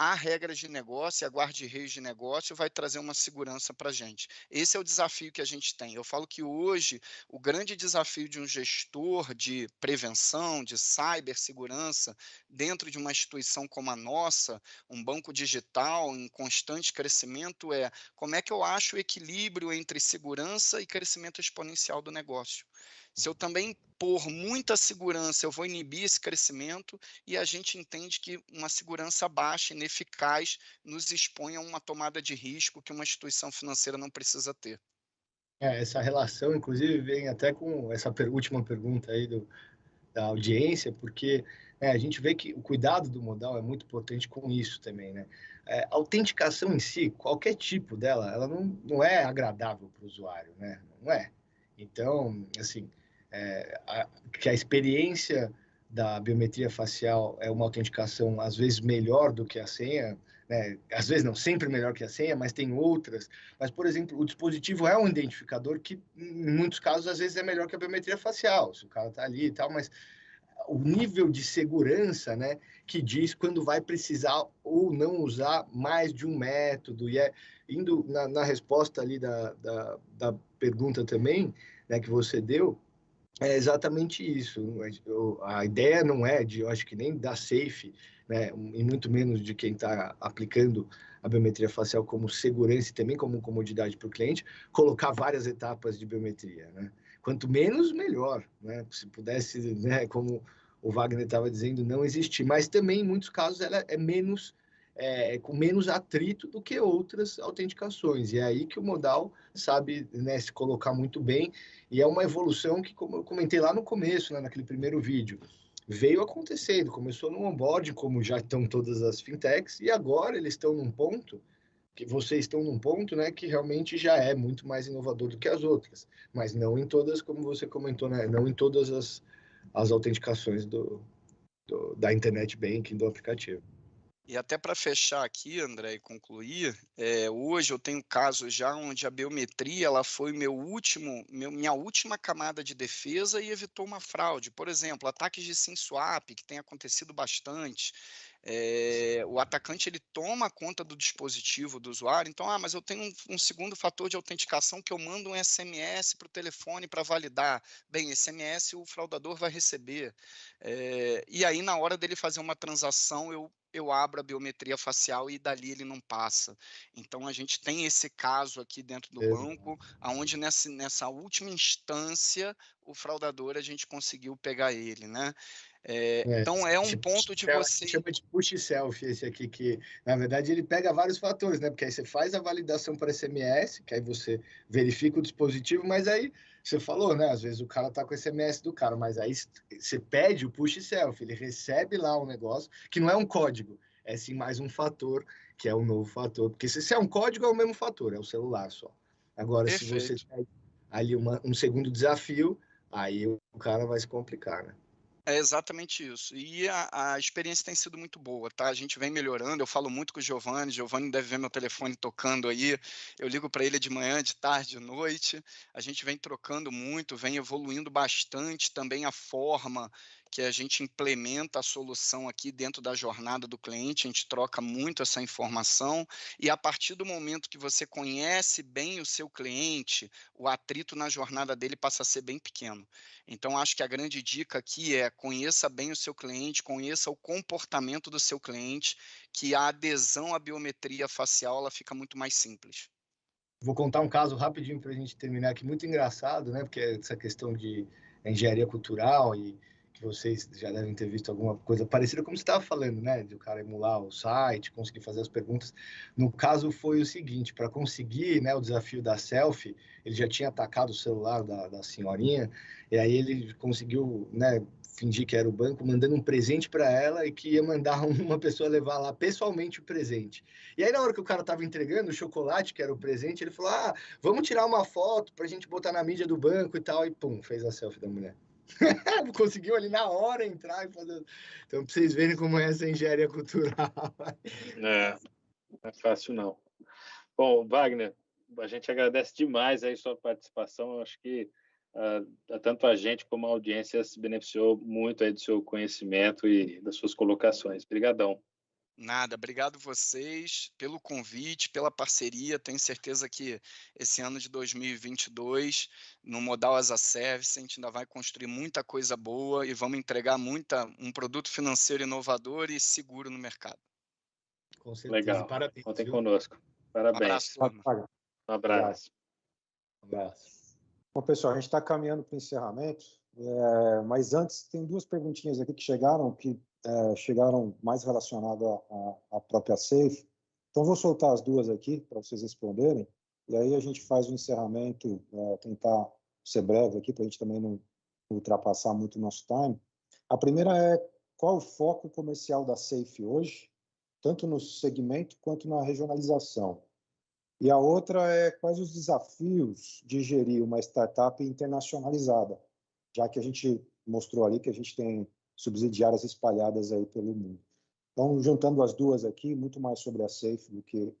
a regras de negócio, a guarda-reis de negócio, vai trazer uma segurança para a gente. Esse é o desafio que a gente tem. Eu falo que hoje o grande desafio de um gestor de prevenção, de cibersegurança, dentro de uma instituição como a nossa, um banco digital em constante crescimento, é como é que eu acho o equilíbrio entre segurança e crescimento exponencial do negócio. Se eu também pôr muita segurança, eu vou inibir esse crescimento, e a gente entende que uma segurança baixa, ineficaz, nos expõe a uma tomada de risco que uma instituição financeira não precisa ter. Essa relação, inclusive, vem até com essa última pergunta aí da audiência, porque a gente vê que o cuidado do modal é muito importante com isso também, né? A autenticação em si, qualquer tipo dela, ela não é agradável para o usuário, né? Não é. Então, assim, que a experiência da biometria facial é uma autenticação, às vezes, melhor do que a senha, né? Às vezes não, sempre melhor que a senha, mas tem outras. Mas, por exemplo, o dispositivo é um identificador que, em muitos casos, às vezes é melhor que a biometria facial, se o cara está ali e tal, mas o nível de segurança, né, que diz quando vai precisar ou não usar mais de um método, e indo na resposta ali da pergunta também, né, que você deu, é exatamente isso. A ideia não é eu acho que nem da Safe, né, e muito menos de quem está aplicando a biometria facial como segurança e também como comodidade para o cliente, colocar várias etapas de biometria, né? Quanto menos, melhor, né? Se pudesse, né, como o Wagner estava dizendo, não existir. Mas também, em muitos casos, ela é menos, com menos atrito do que outras autenticações. E é aí que o modal sabe, né, se colocar muito bem. E é uma evolução que, como eu comentei lá no começo, né, naquele primeiro vídeo, veio acontecendo. Começou no onboarding, como já estão todas as fintechs, e agora eles estão num ponto, que vocês estão num ponto, né, que realmente já é muito mais inovador do que as outras. Mas não em todas, como você comentou, né, não em todas as autenticações da internet banking, do aplicativo. E até para fechar aqui, André, e concluir, hoje eu tenho casos já onde a biometria ela foi minha última camada de defesa e evitou uma fraude. Por exemplo, ataques de SIM swap, que tem acontecido bastante. O atacante ele toma conta do dispositivo do usuário, então, mas eu tenho um segundo fator de autenticação que eu mando um SMS para o telefone para validar. Bem, SMS o fraudador vai receber. E aí, na hora dele fazer uma transação, eu abro a biometria facial e dali ele não passa. Então, a gente tem esse caso aqui dentro do banco, onde nessa última instância, o fraudador, a gente conseguiu pegar ele, né? Então, é um ponto de você... Chama de push selfie esse aqui, que, na verdade, ele pega vários fatores, né? Porque aí você faz a validação para SMS, que aí você verifica o dispositivo, mas aí, você falou, né? Às vezes o cara tá com o SMS do cara, mas aí você pede o push selfie, ele recebe lá um negócio, que não é um código, é sim mais um fator, que é um novo fator. Porque se é um código, é o mesmo fator, é o celular só. Agora, Perfeito. se você tem ali um segundo desafio, aí o cara vai se complicar, né? É exatamente isso. E a experiência tem sido muito boa, tá? A gente vem melhorando. Eu falo muito com o Giovanni deve ver meu telefone tocando aí. Eu ligo para ele de manhã, de tarde, de noite. A gente vem trocando muito, vem evoluindo bastante também a forma que a gente implementa a solução aqui dentro da jornada do cliente. A gente troca muito essa informação. E a partir do momento que você conhece bem o seu cliente, o atrito na jornada dele passa a ser bem pequeno. Então, acho que a grande dica aqui é conheça bem o seu cliente, conheça o comportamento do seu cliente, que a adesão à biometria facial ela fica muito mais simples. Vou contar um caso rapidinho para a gente terminar aqui, muito engraçado, né? Porque essa questão de engenharia cultural e vocês já devem ter visto alguma coisa parecida, como você estava falando, né? De o cara emular o site, conseguir fazer as perguntas. No caso, foi o seguinte, para conseguir, né, o desafio da selfie, ele já tinha atacado o celular da senhorinha, e aí ele conseguiu, né, fingir que era o banco, mandando um presente para ela e que ia mandar uma pessoa levar lá pessoalmente o presente. E aí, na hora que o cara estava entregando o chocolate, que era o presente, ele falou, vamos tirar uma foto para a gente botar na mídia do banco e tal, e pum, fez a selfie da mulher. Conseguiu ali na hora entrar e fazer. Então, para vocês verem como é essa engenharia cultural. Não é fácil, não. Bom, Wagner, a gente agradece demais aí sua participação. Eu acho que tanto a gente como a audiência se beneficiou muito aí do seu conhecimento e das suas colocações. Obrigadão. Nada, obrigado vocês pelo convite, pela parceria. Tenho certeza que esse ano de 2022, no Modal as a Service, a gente ainda vai construir muita coisa boa e vamos entregar um produto financeiro inovador e seguro no mercado. Com certeza. Legal. Parabéns. Contem conosco. Parabéns. Um abraço, turma. Um abraço. Um abraço. Bom, pessoal, a gente está caminhando para o encerramento, mas antes tem duas perguntinhas aqui que chegaram mais relacionadas à própria Safe. Então, vou soltar as duas aqui para vocês responderem, e aí a gente faz o encerramento, tentar ser breve aqui, para a gente também não ultrapassar muito o nosso time. A primeira é: qual o foco comercial da Safe hoje, tanto no segmento quanto na regionalização? E a outra é: quais os desafios de gerir uma startup internacionalizada, já que a gente mostrou ali que a gente tem subsidiárias espalhadas aí pelo mundo. Então, juntando as duas aqui, muito mais sobre a Safe do que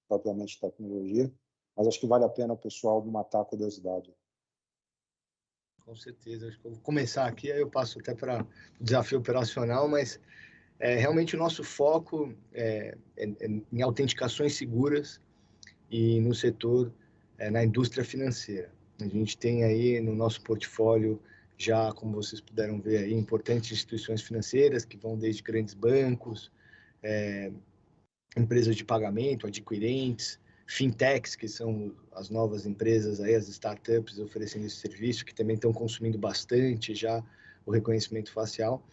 propriamente tecnologia, mas acho que vale a pena o pessoal matar a curiosidade. Com certeza. Acho que eu vou começar aqui, aí eu passo até para o desafio operacional, mas realmente o nosso foco é em autenticações seguras e no setor, na indústria financeira. A gente tem aí no nosso portfólio já, como vocês puderam ver aí, importantes instituições financeiras que vão desde grandes bancos, empresas de pagamento, adquirentes, fintechs, que são as novas empresas aí, as startups oferecendo esse serviço, que também estão consumindo bastante já o reconhecimento facial.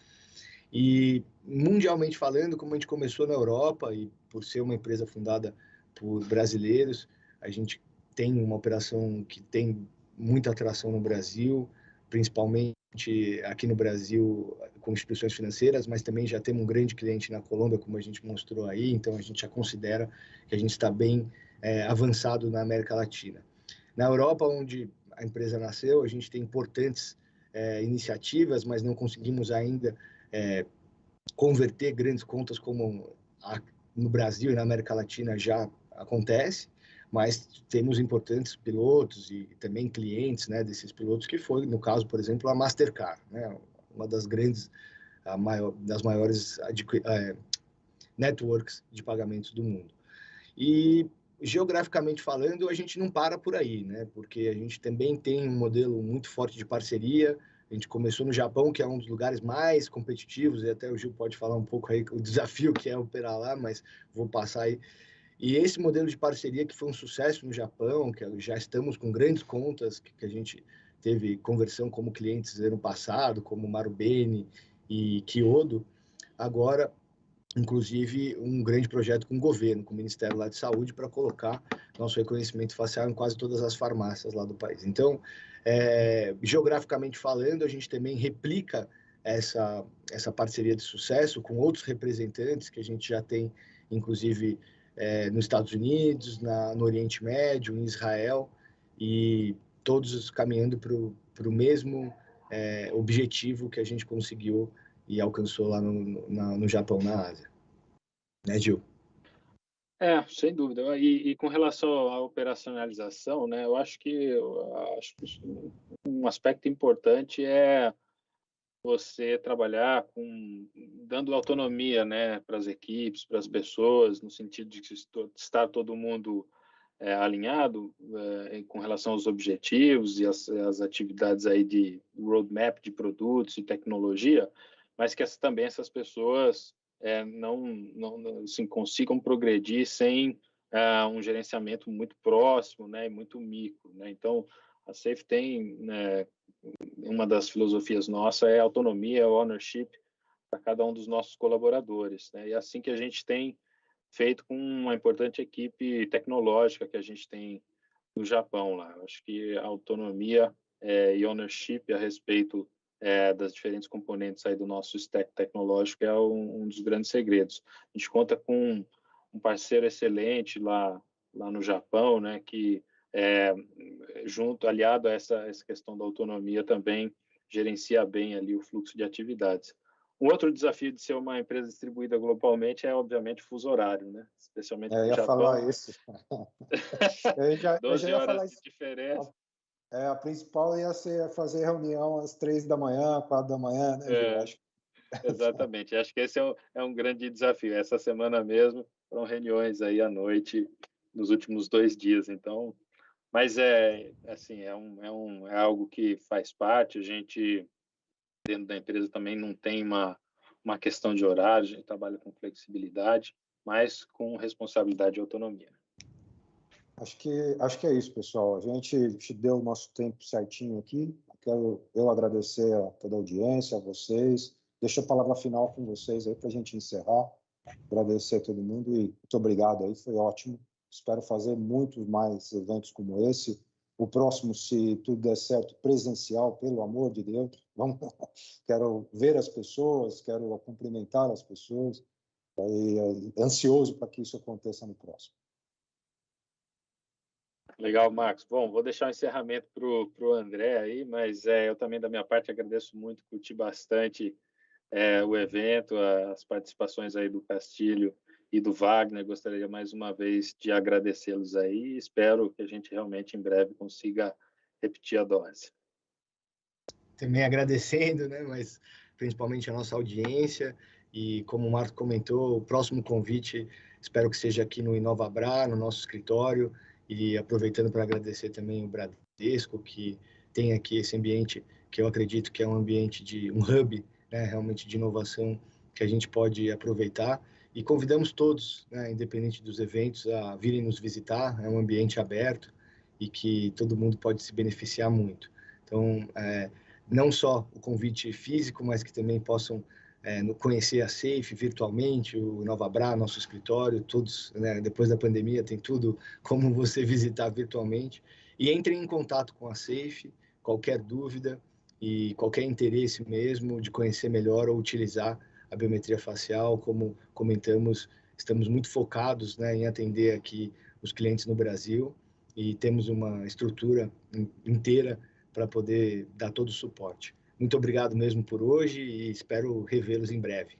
E mundialmente falando, como a gente começou na Europa e por ser uma empresa fundada por brasileiros, a gente tem uma operação que tem muita atração no Brasil, principalmente aqui no Brasil com instituições financeiras, mas também já temos um grande cliente na Colômbia, como a gente mostrou aí, então a gente já considera que a gente está bem avançado na América Latina. Na Europa, onde a empresa nasceu, a gente tem importantes iniciativas, mas não conseguimos ainda converter grandes contas como no Brasil e na América Latina já acontece, mas temos importantes pilotos e também clientes, né, desses pilotos, que foi, no caso, por exemplo, a Mastercard, né, uma das grandes, das maiores networks de pagamentos do mundo. E, geograficamente falando, a gente não para por aí, né, porque a gente também tem um modelo muito forte de parceria. A gente começou no Japão, que é um dos lugares mais competitivos, e até o Gil pode falar um pouco aí o desafio que é operar lá, mas vou passar aí. E esse modelo de parceria que foi um sucesso no Japão, que já estamos com grandes contas, que a gente teve conversão como clientes ano passado, como Marubeni e Kyodo, agora, inclusive, um grande projeto com o governo, com o Ministério lá de Saúde, para colocar nosso reconhecimento facial em quase todas as farmácias lá do país. Então, geograficamente falando, a gente também replica essa parceria de sucesso com outros representantes que a gente já tem, inclusive, nos Estados Unidos, no Oriente Médio, em Israel, e todos caminhando para o mesmo objetivo que a gente conseguiu e alcançou lá no Japão, na Ásia. Né, Gil? Sem dúvida. E com relação à operacionalização, né, eu acho que um aspecto importante é você trabalhar dando autonomia, né, para as equipes, para as pessoas, no sentido de estar todo mundo alinhado com relação aos objetivos e as atividades aí de roadmap de produtos e tecnologia, mas que também essas pessoas não assim, consigam progredir sem um gerenciamento muito próximo, né, e muito micro, né? Então, a Safe tem, né, uma das filosofias nossa é autonomia, ownership para cada um dos nossos colaboradores, né? E assim que a gente tem feito com uma importante equipe tecnológica que a gente tem no Japão lá. Acho que a autonomia e ownership a respeito das diferentes componentes aí do nosso stack tecnológico é um dos grandes segredos. A gente conta com um parceiro excelente lá no Japão, né, que aliado a essa questão da autonomia, também gerencia bem ali o fluxo de atividades. Um outro desafio de ser uma empresa distribuída globalmente é, obviamente, o fuso horário, né? Especialmente no Japão. Falar isso. eu 12 ia horas falar de diferença. A principal ia ser fazer reunião às 3 da manhã, 4 da manhã, né, Gil? Exatamente. Acho que esse é um grande desafio. Essa semana mesmo foram reuniões aí à noite nos últimos 2 dias. Então, mas assim, é algo que faz parte. A gente dentro da empresa também não tem uma questão de horário, a gente trabalha com flexibilidade, mas com responsabilidade e autonomia. Acho que é isso, pessoal. A gente te deu o nosso tempo certinho aqui. Quero agradecer a toda a audiência, a vocês. Deixo a palavra final com vocês aí para a gente encerrar. Agradecer a todo mundo e muito obrigado aí, foi ótimo. Espero fazer muitos mais eventos como esse. O próximo, se tudo der certo, presencial, pelo amor de Deus. Quero ver as pessoas, quero cumprimentar as pessoas. Ansioso para que isso aconteça no próximo. Legal, Marcos. Bom, vou deixar o encerramento para o André aí, mas eu também, da minha parte, agradeço muito, curti bastante o evento, as participações aí do Castilho e do Wagner. Gostaria mais uma vez de agradecê-los aí e espero que a gente realmente em breve consiga repetir a dose. Também agradecendo, né, mas principalmente a nossa audiência e, como o Marco comentou, o próximo convite espero que seja aqui no InovaBrá, no nosso escritório, e aproveitando para agradecer também o Bradesco, que tem aqui esse ambiente que eu acredito que é um ambiente de um hub, né, realmente de inovação que a gente pode aproveitar, e convidamos todos, né, independente dos eventos, a virem nos visitar. É um ambiente aberto e que todo mundo pode se beneficiar muito. Então, não só o convite físico, mas que também possam conhecer a Safe virtualmente, o InovaBrá, nosso escritório, todos, né, depois da pandemia tem tudo como você visitar virtualmente, e entrem em contato com a Safe, qualquer dúvida e qualquer interesse mesmo de conhecer melhor ou utilizar a biometria facial. Como comentamos, estamos muito focados, né, em atender aqui os clientes no Brasil e temos uma estrutura inteira para poder dar todo o suporte. Muito obrigado mesmo por hoje e espero revê-los em breve.